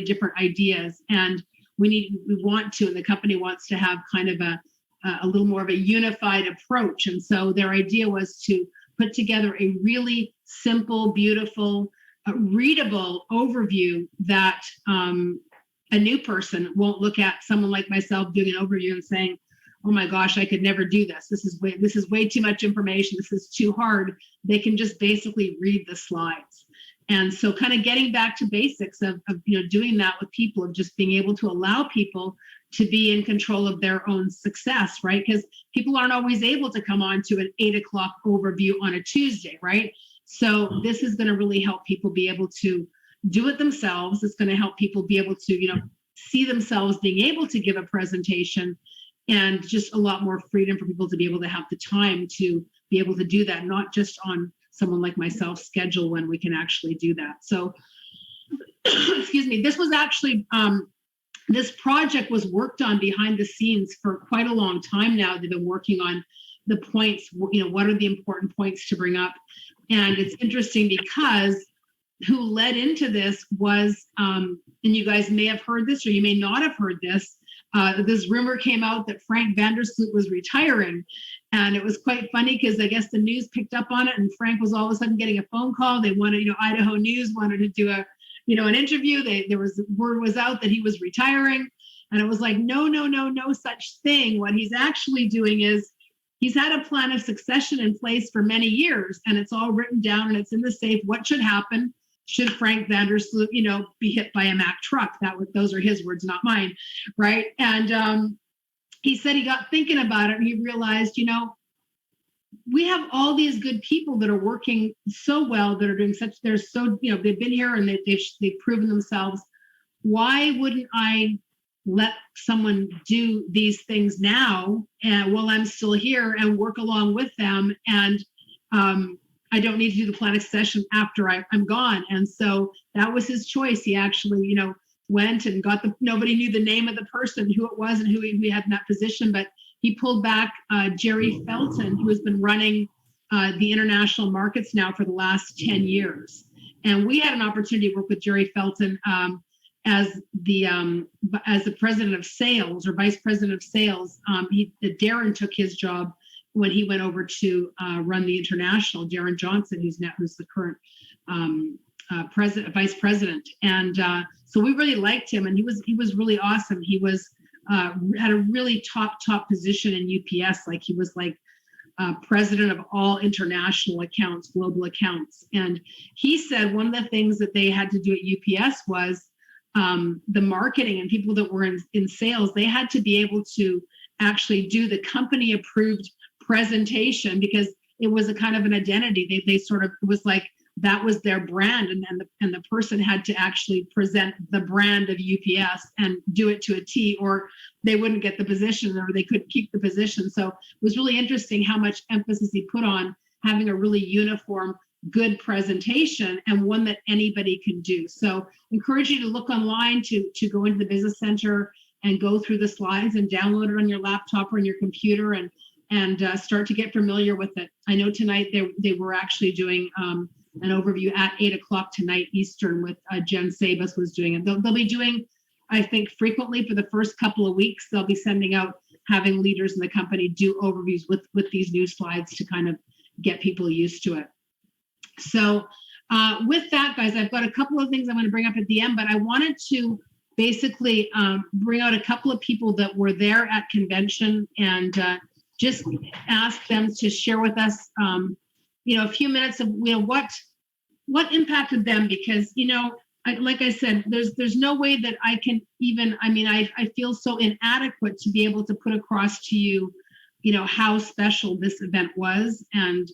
different ideas. And we want to, and the company wants to have kind of a little more of a unified approach. And so their idea was to put together a really simple, beautiful, readable overview that a new person won't look at someone like myself doing an overview and saying, oh my gosh, I could never do this. This is way too much information. This is too hard. They can just basically read the slides. And so kind of getting back to basics of doing that with people, of just being able to allow people to be in control of their own success, right? Because people aren't always able to come on to an 8 o'clock overview on a Tuesday, right? So this is going to really help people be able to do it themselves. It's going to help people be able to, see themselves being able to give a presentation, and just a lot more freedom for people to be able to have the time to be able to do that, not just on someone like myself schedule when we can actually do that. So, excuse me, this was actually, this project was worked on behind the scenes for quite a long time now. They've been working on the points, what are the important points to bring up? And it's interesting because who led into this was, and you guys may have heard this or you may not have heard this, this rumor came out that Frank Vandersloot was retiring. And it was quite funny because I guess the news picked up on it, and Frank was all of a sudden getting a phone call. They wanted, Idaho News wanted to do an interview. Word was out that he was retiring. And it was like, no such thing. What he's actually doing is he's had a plan of succession in place for many years, and it's all written down and it's in the safe. What should happen should Frank Vandersloot, be hit by a Mack truck? Those are his words, not mine, right? And he said he got thinking about it, and he realized, we have all these good people that are working so well, that are doing they've been here and they've proven themselves. Why wouldn't I let someone do these things now, and while I'm still here, and work along with them? And I don't need to do the plan of succession after I'm gone. And so that was his choice. He actually, went and got nobody knew the name of the person, who it was and who he had in that position, but he pulled back Jerry Felton, who has been running the international markets now for the last 10 years. And we had an opportunity to work with Jerry Felton as the president of sales, or vice president of sales. Darren took his job when he went over to run the international. Darren Johnson, who's the current vice president. And so we really liked him, and he was really awesome. He was had a really top position in UPS. Like, he was like president of all international accounts, global accounts. And he said one of the things that they had to do at UPS was the marketing, and people that were in sales, they had to be able to actually do the company approved presentation, because it was a kind of an identity. They sort of, it was like that was their brand, and the person had to actually present the brand of UPS and do it to a T, or they wouldn't get the position, or they couldn't keep the position. So it was really interesting how much emphasis he put on having a really uniform, good presentation, and one that anybody can do. So encourage you to look online, to go into the business center and go through the slides and download it on your laptop or on your computer, and start to get familiar with it. I know tonight they were actually doing an overview at 8:00 tonight Eastern with Jen Sabas was doing it. They'll be doing, I think, frequently for the first couple of weeks. They'll be sending out, having leaders in the company do overviews with these new slides to kind of get people used to it. So with that, guys, I've got a couple of things I'm going to bring up at the end, but I wanted to basically bring out a couple of people that were there at convention and just ask them to share with us a few minutes of what impacted them, because like I said, there's no way that I can even, I feel so inadequate to be able to put across to you how special this event was and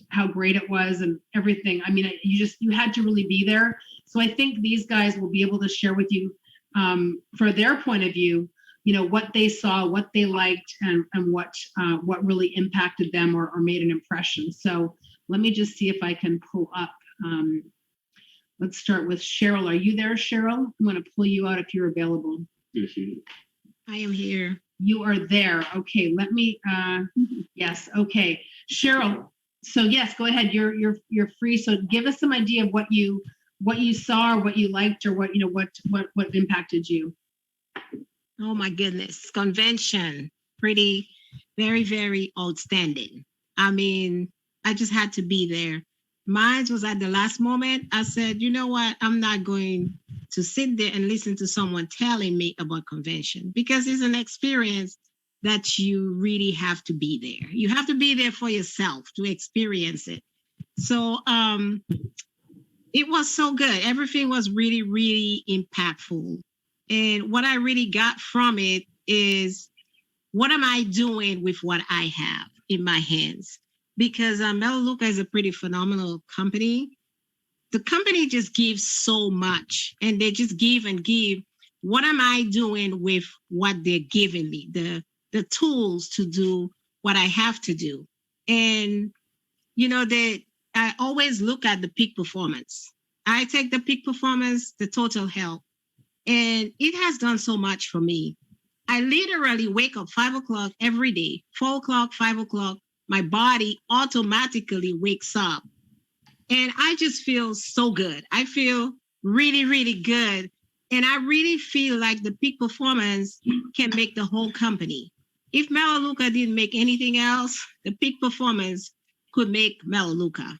how great it was and everything. You had to really be there. So I think these guys will be able to share with you for their point of view, what they saw, what they liked, and what really impacted them or made an impression. So let me just see if I can pull up. Let's start with Cheryl. Are you there, Cheryl? I'm going to pull you out if you're available. Yes, you do. I am here. You are there. Okay, let me, yes, okay. Cheryl, so yes, go ahead. You're free. So give us some idea of what you saw or what you liked or what impacted you. Oh my goodness. Convention. Pretty, very, very outstanding. I just had to be there. Mine was at the last moment. I said, you know what? I'm not going to sit there and listen to someone telling me about convention, because it's an experience that you really have to be there. You have to be there for yourself to experience it. So it was so good. Everything was really, really impactful. And what I really got from it is, what am I doing with what I have in my hands? Because Melaleuca is a pretty phenomenal company. The company just gives so much, and they just give and give. What am I doing with what they're giving me? The tools to do what I have to do. And, I always look at the peak performance. I take the peak performance, the total health, and it has done so much for me. I literally wake up 5 o'clock every day, 4 o'clock, 5 o'clock. My body automatically wakes up. And I just feel so good. I feel really, really good. And I really feel like the peak performance can make the whole company. If Melaleuca didn't make anything else, the peak performance could make Melaleuca.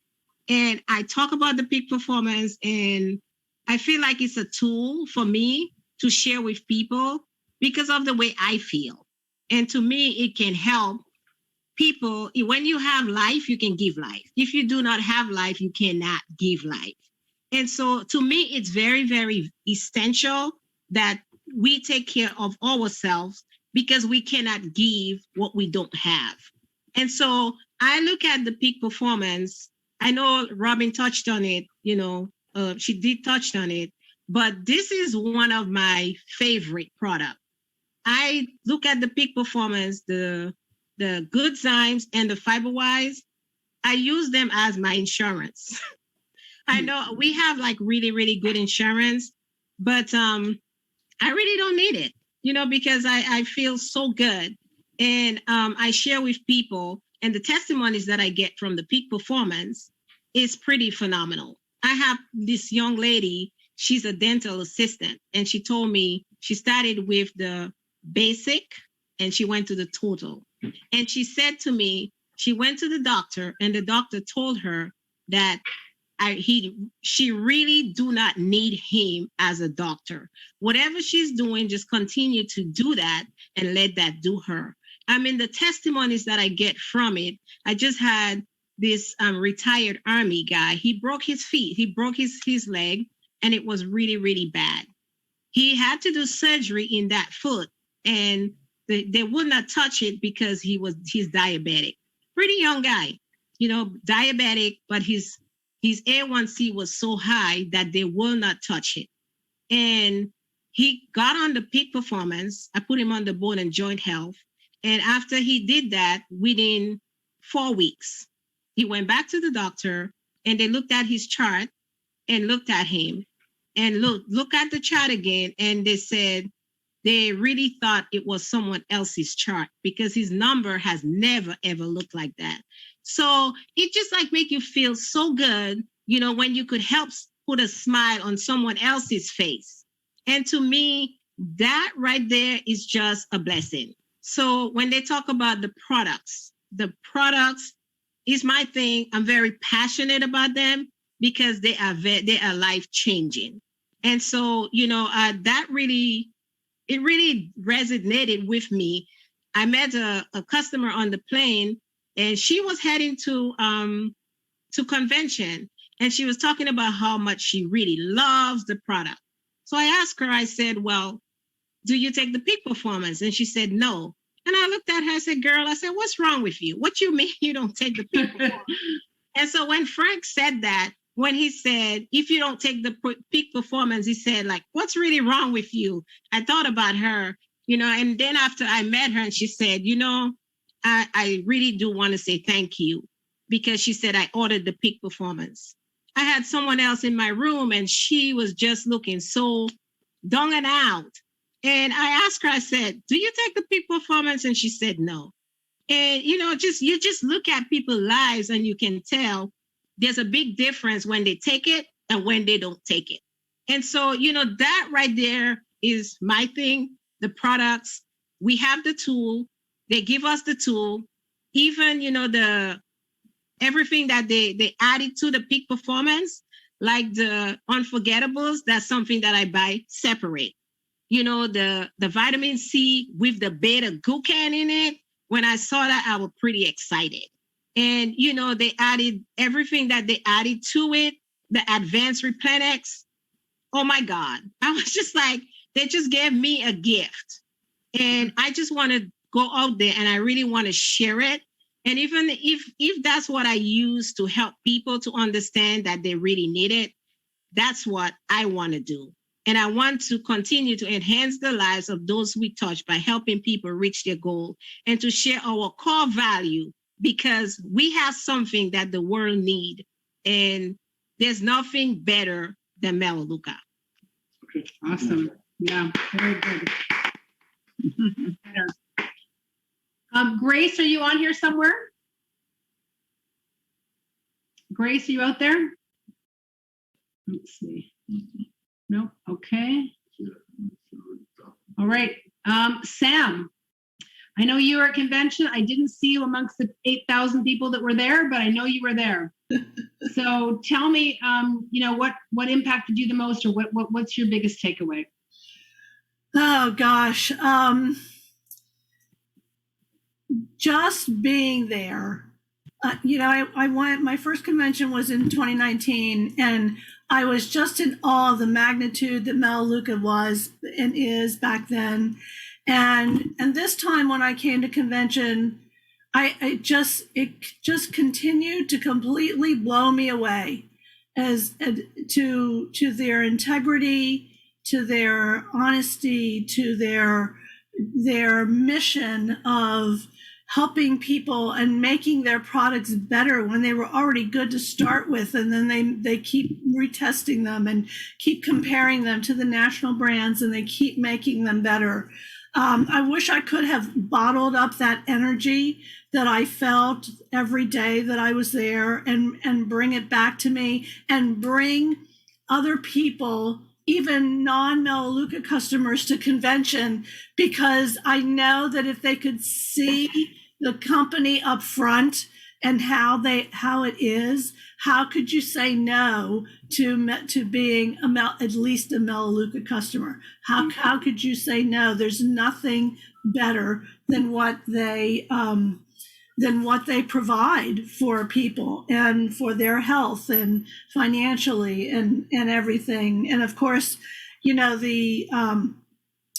And I talk about the peak performance, and I feel like it's a tool for me to share with people because of the way I feel. And to me, it can help people. When you have life, you can give life. If you do not have life, you cannot give life. And so to me, it's very, very essential that we take care of ourselves, because we cannot give what we don't have. And so I look at the peak performance. I know Robin touched on it, she did touch on it, but this is one of my favorite products. I look at the peak performance, the Good Zymes and the FiberWise. I use them as my insurance. I know we have like really, really good insurance, but I really don't need it, because I feel so good. And I share with people, and the testimonies that I get from the peak performance is pretty phenomenal. I have this young lady, she's a dental assistant, and she told me she started with the basic and she went to the total. And she said to me, she went to the doctor, and the doctor told her that she really do not need him as a doctor. Whatever she's doing, just continue to do that and let that do her. The testimonies that I get from it, I just had this retired Army guy. He broke his feet. He broke his leg, and it was really, really bad. He had to do surgery in that foot, and they would not touch it because he's diabetic. Pretty young guy, diabetic, but his A1C was so high that they will not touch it. And he got on the peak performance. I put him on the bone and joint health. And after he did that, within 4 weeks, he went back to the doctor and they looked at his chart and looked at him and look at the chart again. And they said they really thought it was someone else's chart because his number has never, ever looked like that. So it just like make you feel so good, when you could help put a smile on someone else's face. And to me, that right there is just a blessing. So when they talk about the products is my thing. I'm very passionate about them because they are life changing. And so, that really resonated with me. I met a customer on the plane and she was heading to convention and she was talking about how much she really loves the product. So I asked her, I said, well, do you take the peak performance? And she said, no. And I looked at her, I said, girl, what's wrong with you? What you mean you don't take the peak performance? And so when Frank said that, when he said, if you don't take the peak performance, he said, like, what's really wrong with you? I thought about her, and then after I met her and she said, I really do want to say thank you because she said, I ordered the peak performance. I had someone else in my room and she was just looking so down and out. And I asked her, I said, do you take the peak performance? And she said, no. And, you just look at people's lives and you can tell there's a big difference when they take it and when they don't take it. And so, that right there is my thing. The products, we have the tool. They give us the tool. Even, everything that they added to the peak performance, like the unforgettables, that's something that I buy separate. The vitamin C with the beta-glucan in it, when I saw that, I was pretty excited. And, they added everything that they added to it, the advanced Replenex. Oh my God. I was just like, they just gave me a gift. And I just want to go out there and I really want to share it. And even if that's what I use to help people to understand that they really need it, that's what I want to do. And I want to continue to enhance the lives of those we touch by helping people reach their goal and to share our core value because we have something that the world needs. And there's nothing better than Melaleuca. Okay, awesome. Yeah, very good. Grace, are you on here somewhere? Grace, are you out there? Let's see. Nope. Okay. All right. Sam, I know you were at convention. I didn't see you amongst the 8,000 people that were there, but I know you were there. So tell me, what impacted you the most, or what's your biggest takeaway? Oh gosh. Just being there. I went, my first convention was in 2019, and I was just in awe of the magnitude that Melaleuca was and is back then. And this time when I came to convention, it just continued to completely blow me away to their integrity, to their honesty, to their mission of helping people and making their products better when they were already good to start with. And then they keep retesting them and keep comparing them to the national brands, and they keep making them better. I wish I could have bottled up that energy that I felt every day that I was there and bring it back to me and bring other people, even non-Melaleuca customers, to convention, because I know that if they could see the company up front and how it is, how could you say no to being at least a Melaleuca customer? How could you say no? There's nothing better than what they provide for people and for their health and financially and everything. And of course,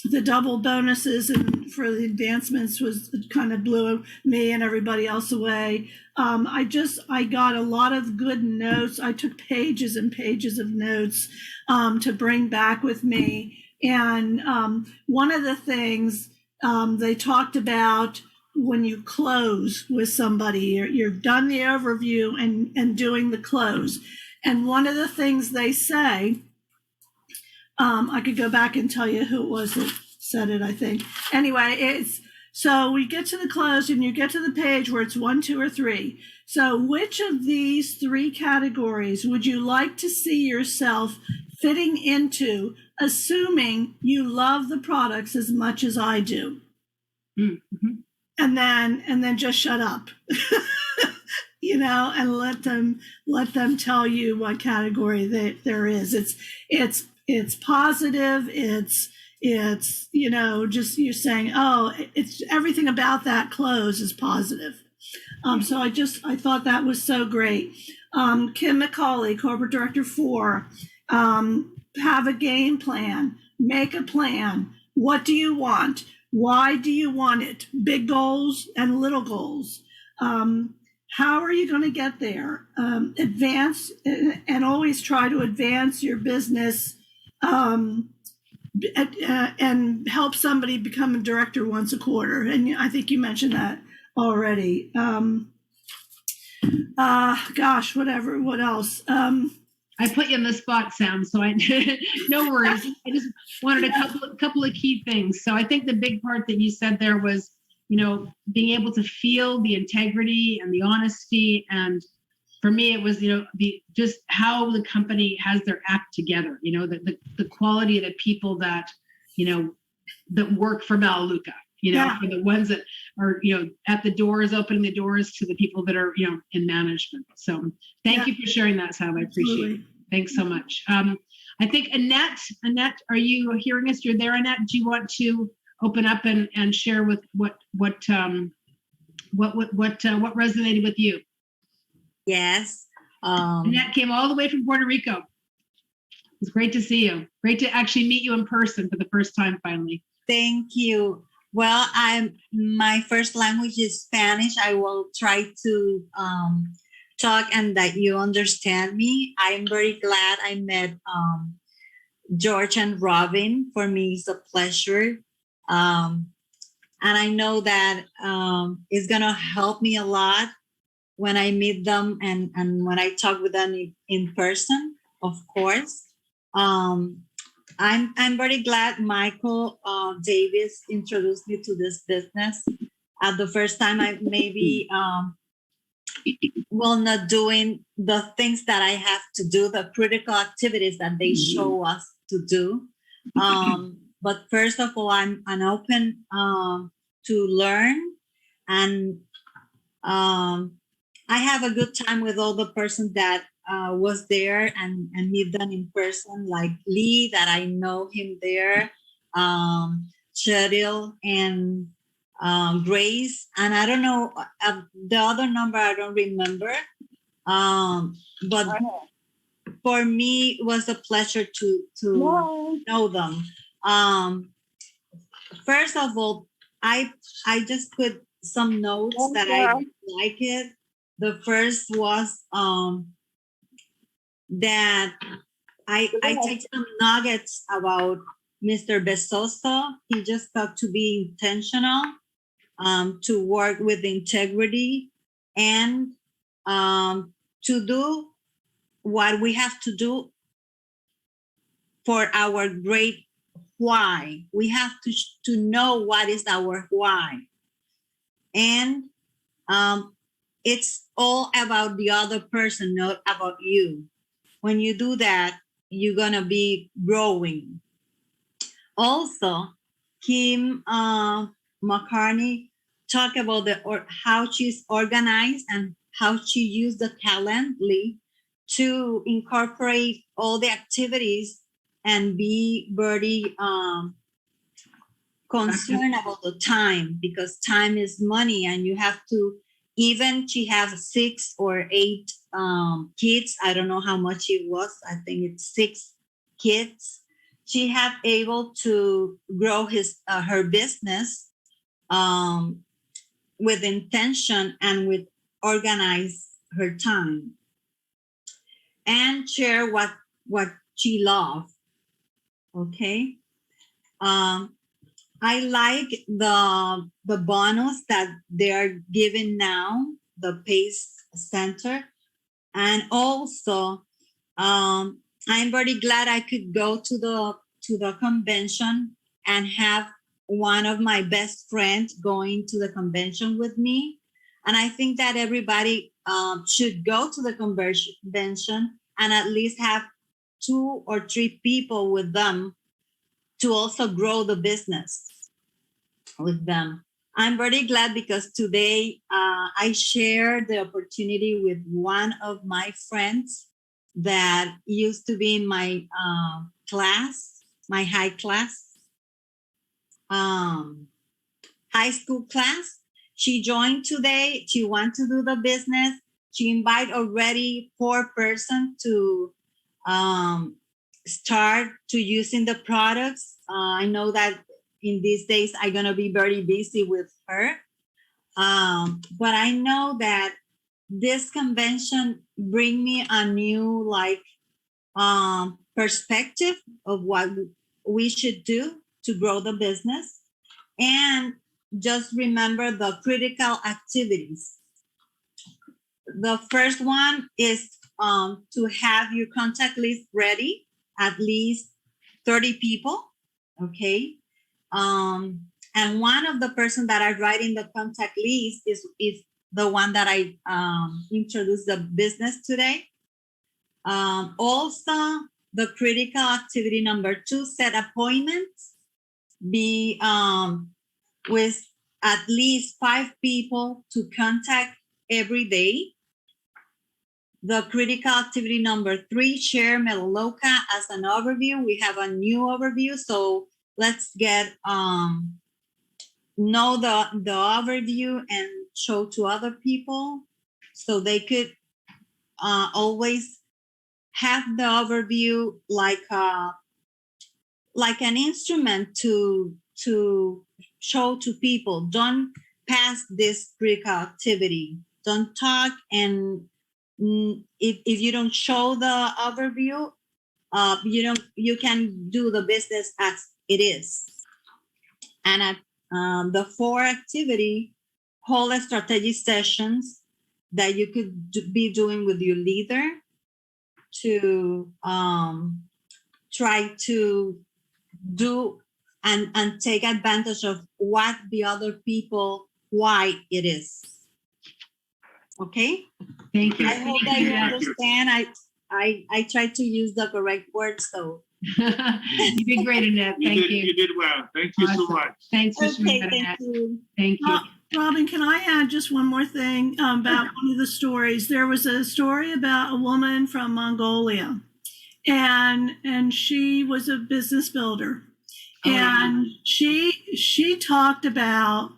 the double bonuses and for the advancements was kind of blew me and everybody else away. I got a lot of good notes. I took pages and pages of notes to bring back with me. And one of the things they talked about when you close with somebody, you've done the overview and doing the close. And one of the things they say, I could go back and tell you who it was that said it, I think. Anyway, so we get to the close and you get to the page where it's 1, 2, or 3. So which of these 3 categories would you like to see yourself fitting into, assuming you love the products as much as I do? Mm-hmm. And then just shut up. And let them tell you what category there is. It's positive. It's just you're saying, oh, it's everything about that close is positive. So I thought that was so great. Kim McCauley, Corporate Director 4, have a game plan, make a plan. What do you want? Why do you want it? Big goals and little goals. How are you going to get there? Advance and always try to advance your business and help somebody become a director once a quarter. And I think you mentioned that already. What else? I put you on the spot, Sam, so no worries. I just wanted a couple of key things. So I think the big part that you said there was, being able to feel the integrity and the honesty. And for me, it was, just how the company has their act together, the quality of the people that, that work for Melaleuca, for the ones that are, at the doors, opening the doors to the people that are, in management. So thank you for sharing that, Sam. I appreciate it. Thanks so much. I think Annette, are you hearing us? You're there, Annette. Do you want to open up and share with what resonated with you? Yes. Annette came all the way from Puerto Rico. It's great to see you. Great to actually meet you in person for the first time finally. Thank you. Well, my first language is Spanish. I will try to talk and that you understand me. I'm very glad I met George and Robin. For me, it's a pleasure. And I know that it's going to help me a lot when I meet them and when I talk with them in person, of course. I'm very glad Michael Davis introduced me to this business. At the first time, I maybe not doing the things that I have to do, the critical activities that they show us to do. But first of all, I'm open to learn, and I have a good time with all the persons that was there and meet them in person, like Lee, that I know him there, Cheryl and Grace, and I don't know the other number, I don't remember. But for me, it was a pleasure to know them. First of all, I just put some notes that I like it. The first was that I take some nuggets about Mr. Bezoso. He just got to be intentional, to work with integrity, and to do what we have to do for our great why. We have to know what is our why. And it's all about the other person, not about you. When you do that, you're going to be growing. Also, Kim McCartney talked about how she's organized and how she used the Calendly to incorporate all the activities and be very concerned about the time, because time is money, and you have to, even she has 6 or 8 kids. I don't know how much it was. I think it's 6 kids. She have able to grow her business with intention and with organize her time and share what she loved. Okay. I like the bonus that they are giving now, the PACE Center. And also, I'm very glad I could go to the convention and have one of my best friends going to the convention with me. And I think that everybody should go to the convention and at least have 2 or 3 people with them to also grow the business with them. I'm very glad because today I shared the opportunity with one of my friends that used to be in my class, my high school class. She joined today. She wants to do the business. She invited already 4 persons to start to using the products. I know that in these days I'm gonna be very busy with her, but I know that this convention bring me a new perspective of what we should do to grow the business, and just remember the critical activities. The first one is to have your contact list ready, at least 30 people, okay? And one of the person that are writing the contact list is the one that I introduced the business today. Also, the critical activity number 2, set appointments, be with at least 5 people to contact every day. The critical activity number 3, share Melaleuca as an overview. We have a new overview, so let's get know the overview and show to other people so they could always have the overview like an instrument to show to people. Don't pass this critical activity. Don't talk, and if you don't show the overview, you can do the business as it is. And at the 4 activity, hold strategy sessions that you could be doing with your leader to try to do and take advantage of what the other people, why it is. Okay? Thank you. I hope that you understand. I tried to use the correct words, so. You did great, Annette. Thank you. You did well. Thank you so Awesome. much. Thanks for Okay, sharing that, thank Annette. you. Thank you. Robin, can I add just one more thing about one of the stories? There was a story about a woman from Mongolia, and she was a business builder. And she talked about,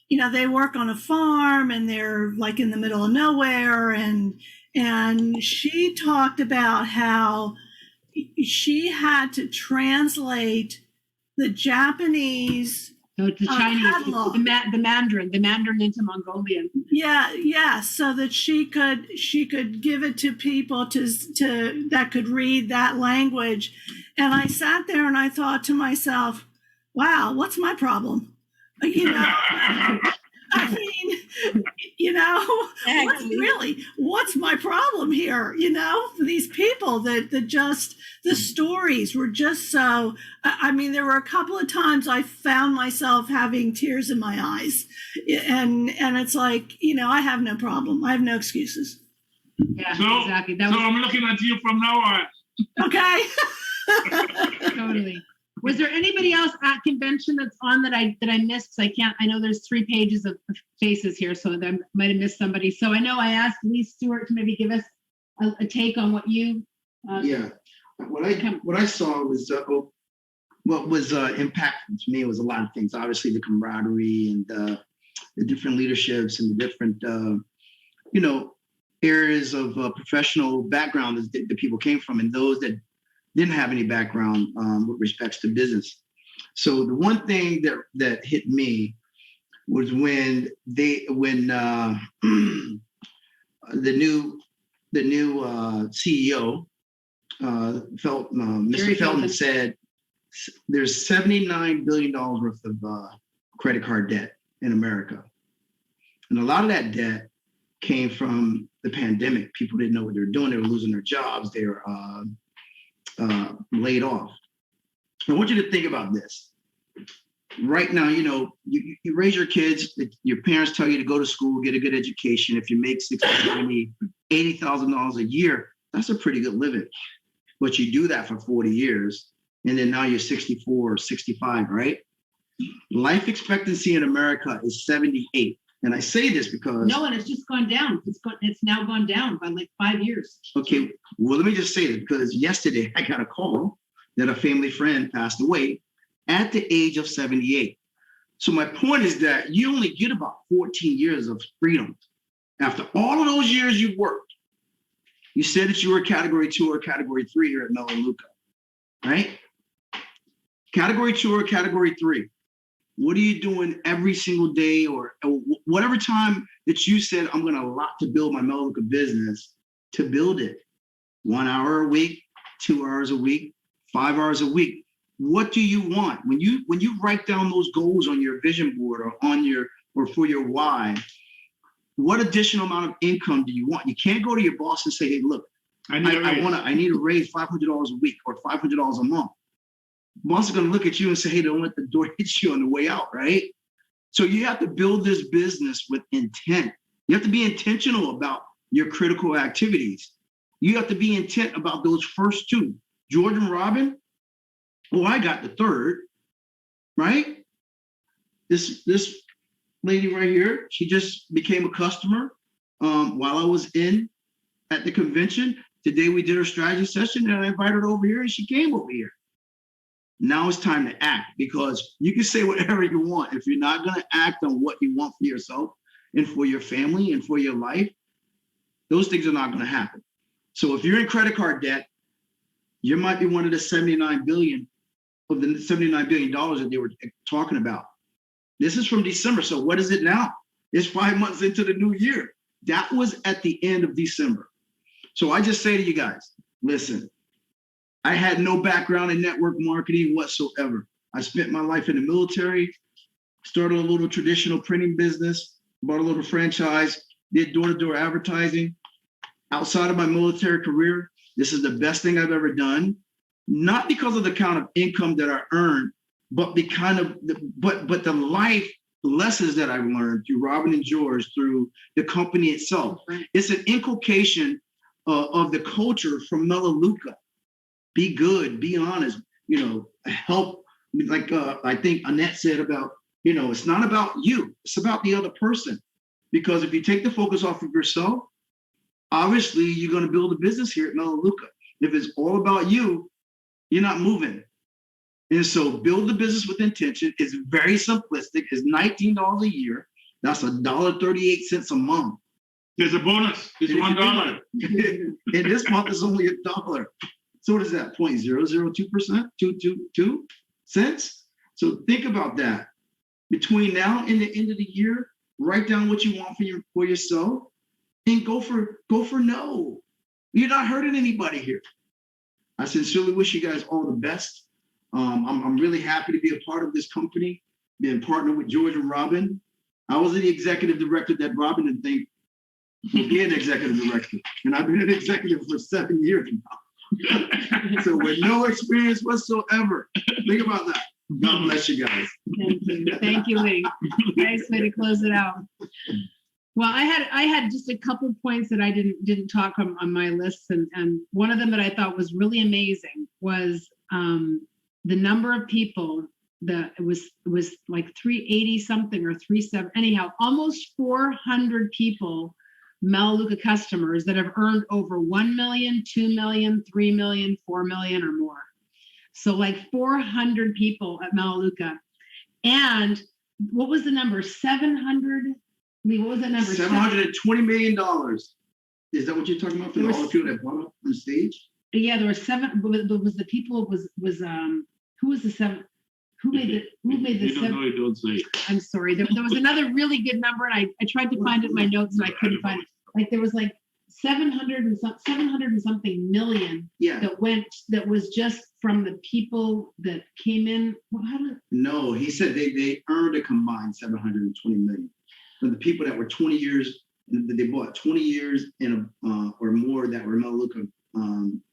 they work on a farm and they're like in the middle of nowhere. And she talked about how she had to translate the Japanese. So it's the Chinese, catalog. the Mandarin into Mongolian. Yeah, so that she could give it to people to that could read that language. And I sat there and I thought to myself, wow, what's my problem? I mean, what's my problem here? These people that just, the stories were just so, I mean, there were a couple of times I found myself having tears in my eyes, and it's like, I have no problem. I have no excuses. Yeah, So, exactly. so I'm looking at you from now on. Okay. Totally. Was there anybody else at convention that's on that I missed? I know there's 3 pages of faces here, so I might have missed somebody. So I know I asked Lee Stewart to maybe give us a take on what you. Yeah, what I saw was what was impactful to me was a lot of things. Obviously, the camaraderie and the different leaderships and the different areas of professional background that the people came from, and those that didn't have any background with respects to business. So the one thing that hit me was when the new CEO, Jerry Mr. Felton Felton. said there's $79 billion worth of credit card debt in America. And a lot of that debt came from the pandemic. People didn't know what they were doing. They were losing their jobs. They were laid off. I want you to think about this. Right now, you know, you raise your kids, your parents tell you to go to school, get a good education. If you make $60,000, $80,000 a year, that's a pretty good living. But you do that for 40 years, and then now you're 64 or 65, right? Life expectancy in America is 78. And I say this because No, and it's just gone down. It's now gone down by like 5 years. okay, well, let me just say this because yesterday I got a call that a family friend passed away at the age of 78. So my point is that you only get about 14 years of freedom. After all of those years you've worked, you said that you were a category 2 or category 3 here at Melaleuca, right? Category 2 or category 3. What are you doing every single day or whatever time that you said, I'm going to allot to build my Melaleuca business, to build it? 1 hour a week, 2 hours a week, 5 hours a week. What do you want? When you write down those goals on your vision board or for your why, what additional amount of income do you want? You can't go to your boss and say, hey, look, I need to raise $500 a week or $500 a month. Boss is going to look at you and say, hey, don't let the door hit you on the way out, right? So you have to build this business with intent. You have to be intentional about your critical activities. You have to be intent about those first two. George and Robin, I got the third, right? This lady right here, she just became a customer while I was at the convention. Today we did our strategy session and I invited her over here and she came over here. Now it's time to act, because you can say whatever you want. If you're not going to act on what you want for yourself and for your family and for your life, those things are not going to happen. So if you're in credit card debt, you might be one of the 79 billion of the $79 billion that they were talking about. This is from December. So what is it now? It's 5 months into the new year. That was at the end of December. So I just say to you guys, listen, I had no background in network marketing whatsoever. I spent my life in the military, started a little traditional printing business, bought a little franchise, did door-to-door advertising. Outside of my military career, this is the best thing I've ever done. Not because of the kind of income that I earned, but the life lessons that I've learned through Robin and George, through the company itself. It's an inculcation of the culture from Melaleuca. Be good, be honest, help. Like I think Annette said about, it's not about you, it's about the other person. Because if you take the focus off of yourself, obviously you're going to build a business here at Melaleuca. If it's all about you, you're not moving. And so build the business with intention. It's very simplistic. It's $19 a year. That's $1.38 a month. There's a bonus. It's $1. And this month is only $1. So what is that? 0.002%? 2 cents? So think about that. Between now and the end of the year, write down what you want for yourself and go for no. You're not hurting anybody here. I sincerely wish you guys all the best. I'm really happy to be a part of this company, being partnered with George and Robin. I was the executive director that Robin didn't think would be an executive director. And I've been an executive for 7 years now. So with no experience whatsoever. Think about that. God bless you guys. Thank you. Thank you, Lee. Nice way to close it out. Well, I had just a couple points that I didn't talk on my list, and one of them that I thought was really amazing was the number of people that it was like 380 something or 37. Anyhow, almost 400 people, Melaleuca customers that have earned over 1 million, 2 million, 3 million, 4 million or more. So like 400 people at Melaleuca. And what was the number? 700? What was that number? $720 million. Is that what you're talking about for all the people that bought up on stage? Yeah, there were seven. But was the people who was the seven? Who made the You don't know, seven? you don't say. I'm sorry. There was another really good number, and I tried to find it in my notes and I couldn't find it. Like there was like 700 and something million Yeah, that was just from the people that came in. Well, how did, no, he said they earned a combined 720 million. For the people that were 20 years, that they bought 20 years and or more that were Melaleuca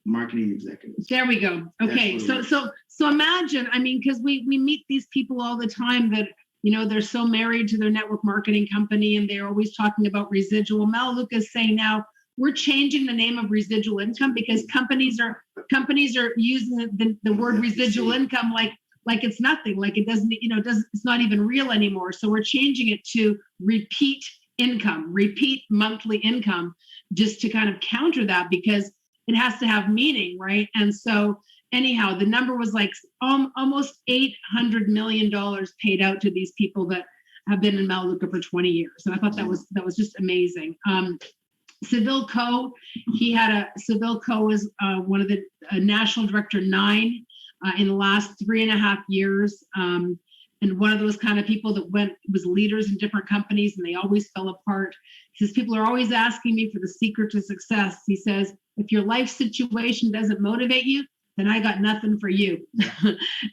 marketing executives. there we go. Okay, That's what it so imagine, I mean, because we meet these people all the time that, you know, they're so married to their network marketing company and they're always talking about residual. Melaleuca is saying now we're changing the name of residual income because companies are using the word residual income like it's nothing, like it doesn't, you know, it's not even real anymore. So we're changing it to repeat income, repeat monthly income, just to kind of counter that because it has to have meaning, right? And so anyhow, the number was like almost $800 million paid out to these people that have been in Melaleuca for 20 years. And I thought that was just amazing. Seville Co, Seville Co is one of the national director 9 in the last 3.5 years. And one of those kind of people that was leaders in different companies and they always fell apart. He says, people are always asking me for the secret to success. He says, if your life situation doesn't motivate you, then I got nothing for you.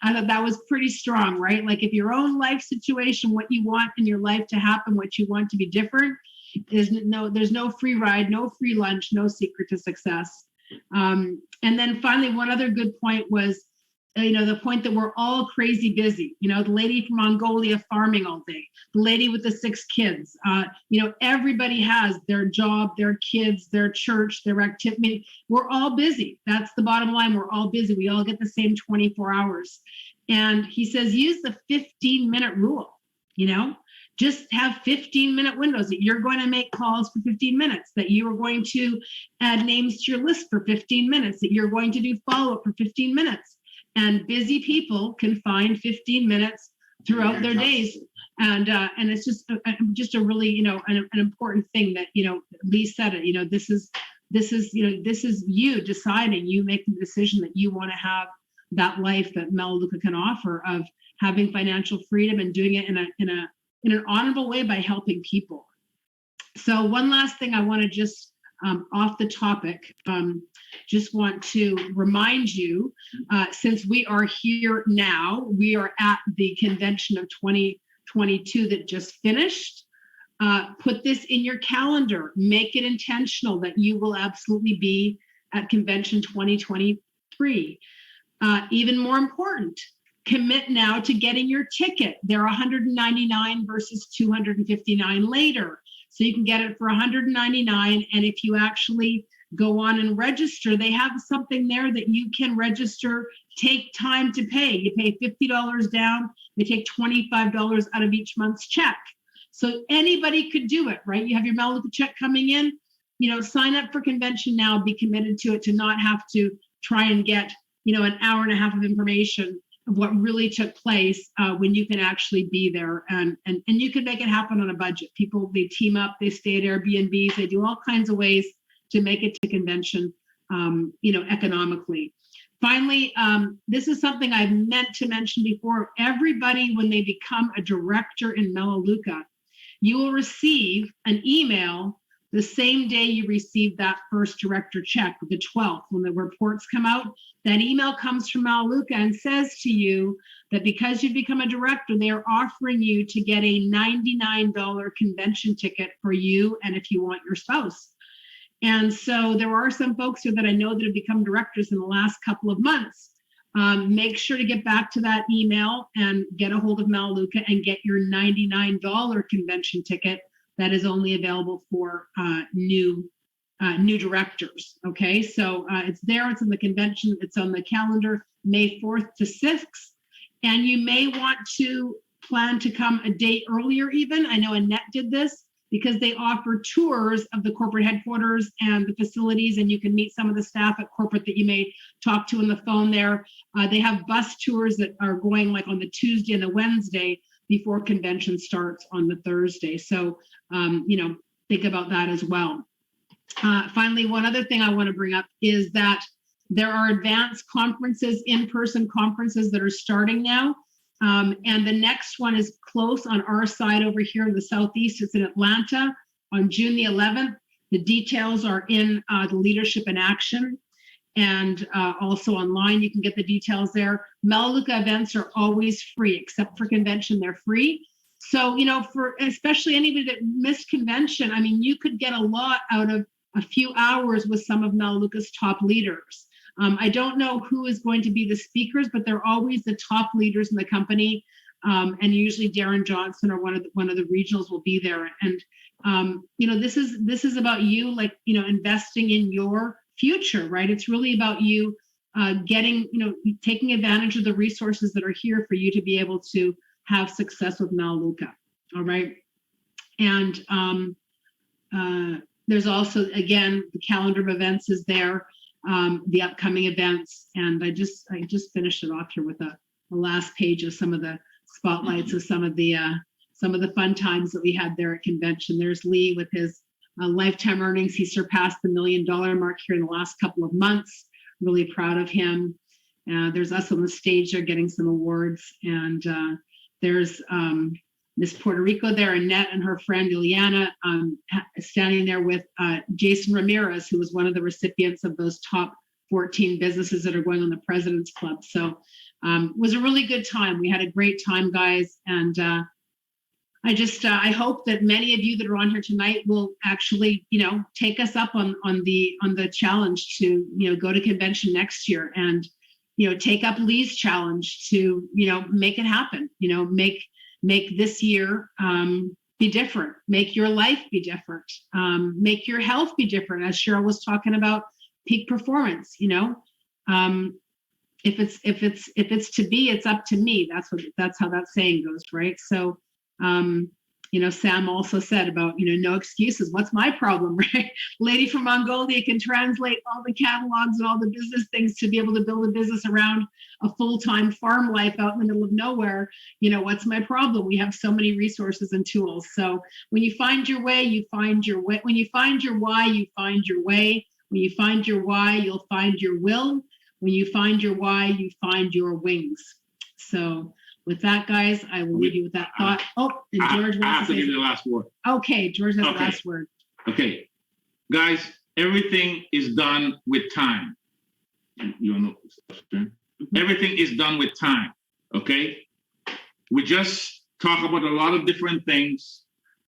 I thought that was pretty strong, right? Like if your own life situation, what you want in your life to happen, what you want to be different, there's no free ride, no free lunch, no secret to success. And then finally, one other good point was, you know, the point that we're all crazy busy. You know, the lady from Mongolia farming all day, the lady with the 6 kids. You know, everybody has their job, their kids, their church, their activity. We're all busy. That's the bottom line. We're all busy. We all get the same 24 hours. And he says, use the 15-minute rule, you know, just have 15-minute windows that you're going to make calls for 15 minutes, that you are going to add names to your list for 15 minutes, that you're going to do follow-up for 15 minutes. And busy people can find 15 minutes throughout their days. And it's just a really, you know, an important thing that, you know, Lee said it, you know, this is you deciding, you make the decision that you want to have that life that Melaleuca can offer of having financial freedom and doing it in an honorable way by helping people. So one last thing I want to just off the topic, just want to remind you, since we are here now, we are at the convention of 2022 that just finished. Put this in your calendar, make it intentional that you will absolutely be at convention 2023. Even more important, commit now to getting your ticket. They're $199 versus $259 later. So you can get it for $199. And if you actually go on and register, they have something there that you can register, take time to pay. You pay $50 down, they take $25 out of each month's check. So anybody could do it, right? You have your Melaleuca check coming in, you know, sign up for convention now, be committed to it, to not have to try and get, you know, an hour and a half of information of what really took place when you can actually be there, and you can make it happen on a budget. People, they team up, they stay at Airbnbs, they do all kinds of ways to make it to convention, you know, economically. Finally, this is something I've meant to mention before. Everybody, when they become a director in Melaleuca, you will receive an email the same day you receive that first director check, the 12th, when the reports come out. That email comes from Melaleuca and says to you that because you've become a director, they are offering you to get a $99 convention ticket for you and if you want your spouse. And so there are some folks here that I know that have become directors in the last couple of months. Make sure to get back to that email and get a hold of Melaleuca and get your $99 convention ticket that is only available for new directors. Okay, so it's there, it's in the convention, it's on the calendar, May 4th to 6th. And you may want to plan to come a day earlier even. I know Annette did this because they offer tours of the corporate headquarters and the facilities, and you can meet some of the staff at corporate that you may talk to on the phone there. They have bus tours that are going like on the Tuesday and the Wednesday before convention starts on the Thursday. So, you know, think about that as well. Finally, one other thing I want to bring up is that there are advanced conferences, in-person conferences that are starting now. And the next one is close on our side over here in the Southeast. It's in Atlanta on June the 11th. The details are in the Leadership in Action, and also online. You can get the details there. Melaleuca events are always free, except for convention, they're free. So, you know, for especially anybody that missed convention, I mean, you could get a lot out of a few hours with some of Melaleuca's top leaders. I don't know who is going to be the speakers, but they're always the top leaders in the company. And usually Darren Johnson or one of the regionals will be there. And you know, this is about you, like, you know, investing in your future, right? It's really about you getting, you know, taking advantage of the resources that are here for you to be able to have success with Melaleuca. All right. And there's also, again, the calendar of events is there, the upcoming events. And I just finished it off here with the last page of some of the spotlights of some of the fun times that we had there at convention. There's Lee with his lifetime earnings. He surpassed the $1 million mark here in the last couple of months. Really proud of him. There's us on the stage there getting some awards. And there's Miss Puerto Rico there, Annette and her friend Ileana, standing there with Jason Ramirez, who was one of the recipients of those top 14 businesses that are going on the President's Club. So it was a really good time. We had a great time, guys. And I hope that many of you that are on here tonight will actually, you know, take us up on the challenge to, you know, go to convention next year and, you know, take up Lee's challenge to, you know, make it happen, you know, make this year be different, make your life be different, make your health be different. As Cheryl was talking about peak performance, you know, if it's to be, it's up to me. That's how that saying goes, right? So, you know, Sam also said about, you know, no excuses. What's my problem, right? Lady from Mongolia can translate all the catalogs and all the business things to be able to build a business around a full-time farm life out in the middle of nowhere. You know, what's my problem? We have so many resources and tools. So when you find your way, you find your way. When you find your why, you find your way. When you find your why, you'll find your will. When you find your why, you find your wings. So with that, guys, I will leave you with that thought. Oh, and George I have wants to to give say you the last word. okay, George has the Okay. last word. Okay, guys, everything is done with time. You know, everything is done with time. Okay, we just talk about a lot of different things.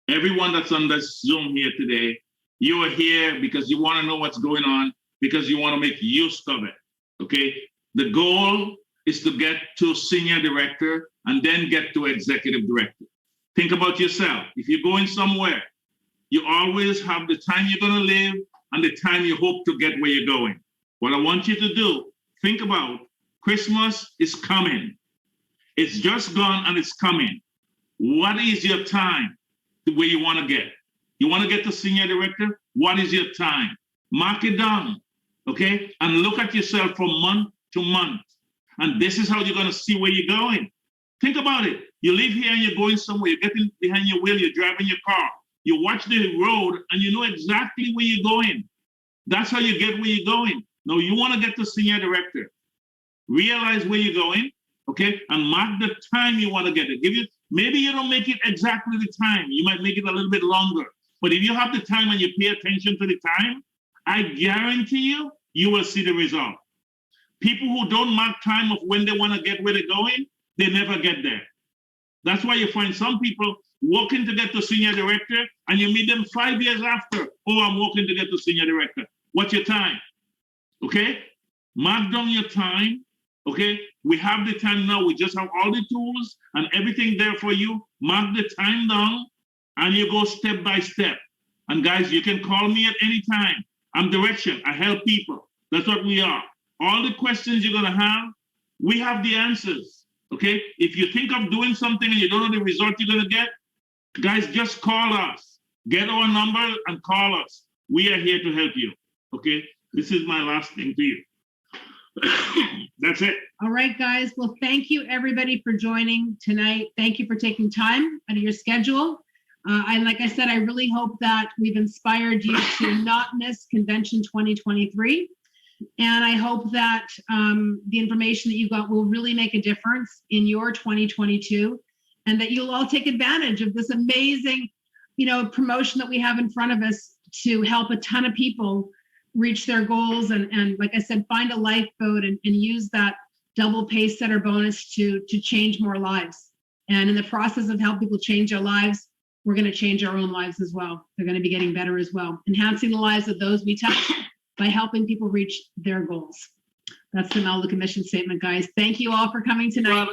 Everyone that's on this Zoom here today, you are here because you want to know what's going on, because you want to make use of it. Okay, the goal is to get to senior director and then get to executive director. Think about yourself. If you're going somewhere, you always have the time you're going to live and the time you hope to get where you're going. What I want you to do, think about Christmas is coming. It's just gone and it's coming. What is your time to where you want to get? You want to get to senior director? What is your time? Mark it down, okay? And look at yourself from month to month. And this is how you're going to see where you're going. Think about it. You live here and you're going somewhere. You're getting behind your wheel. You're driving your car. You watch the road and you know exactly where you're going. That's how you get where you're going. Now, you want to get to senior director. Realize where you're going, okay? And mark the time you want to get it. Maybe you don't make it exactly the time. You might make it a little bit longer. But if you have the time and you pay attention to the time, I guarantee you, you will see the result. People who don't mark time of when they want to get where they're going, they never get there. That's why you find some people working to get to senior director and you meet them 5 years after. Oh, I'm working to get to senior director. What's your time? Okay? Mark down your time. Okay? We have the time now. We just have all the tools and everything there for you. Mark the time down and you go step by step. And guys, you can call me at any time. I'm direction. I help people. That's what we are. All the questions you're going to have, we have the answers, okay? If you think of doing something and you don't know the result you're going to get, guys, just call us. Get our number and call us. We are here to help you, okay? This is my last thing to you. That's it. All right, guys. Well, thank you, everybody, for joining tonight. Thank you for taking time out of your schedule. And like I said, I really hope that we've inspired you to not miss Convention 2023. And I hope that the information that you got will really make a difference in your 2022, and that you'll all take advantage of this amazing, promotion that we have in front of us to help a ton of people reach their goals. And like I said, find a lifeboat and use that double pace setter bonus to change more lives. And in the process of helping people change their lives, we're going to change our own lives as well. They're going to be getting better as well, enhancing the lives of those we touch by helping people reach their goals. That's the Melaleuca mission statement, guys. Thank you all for coming tonight.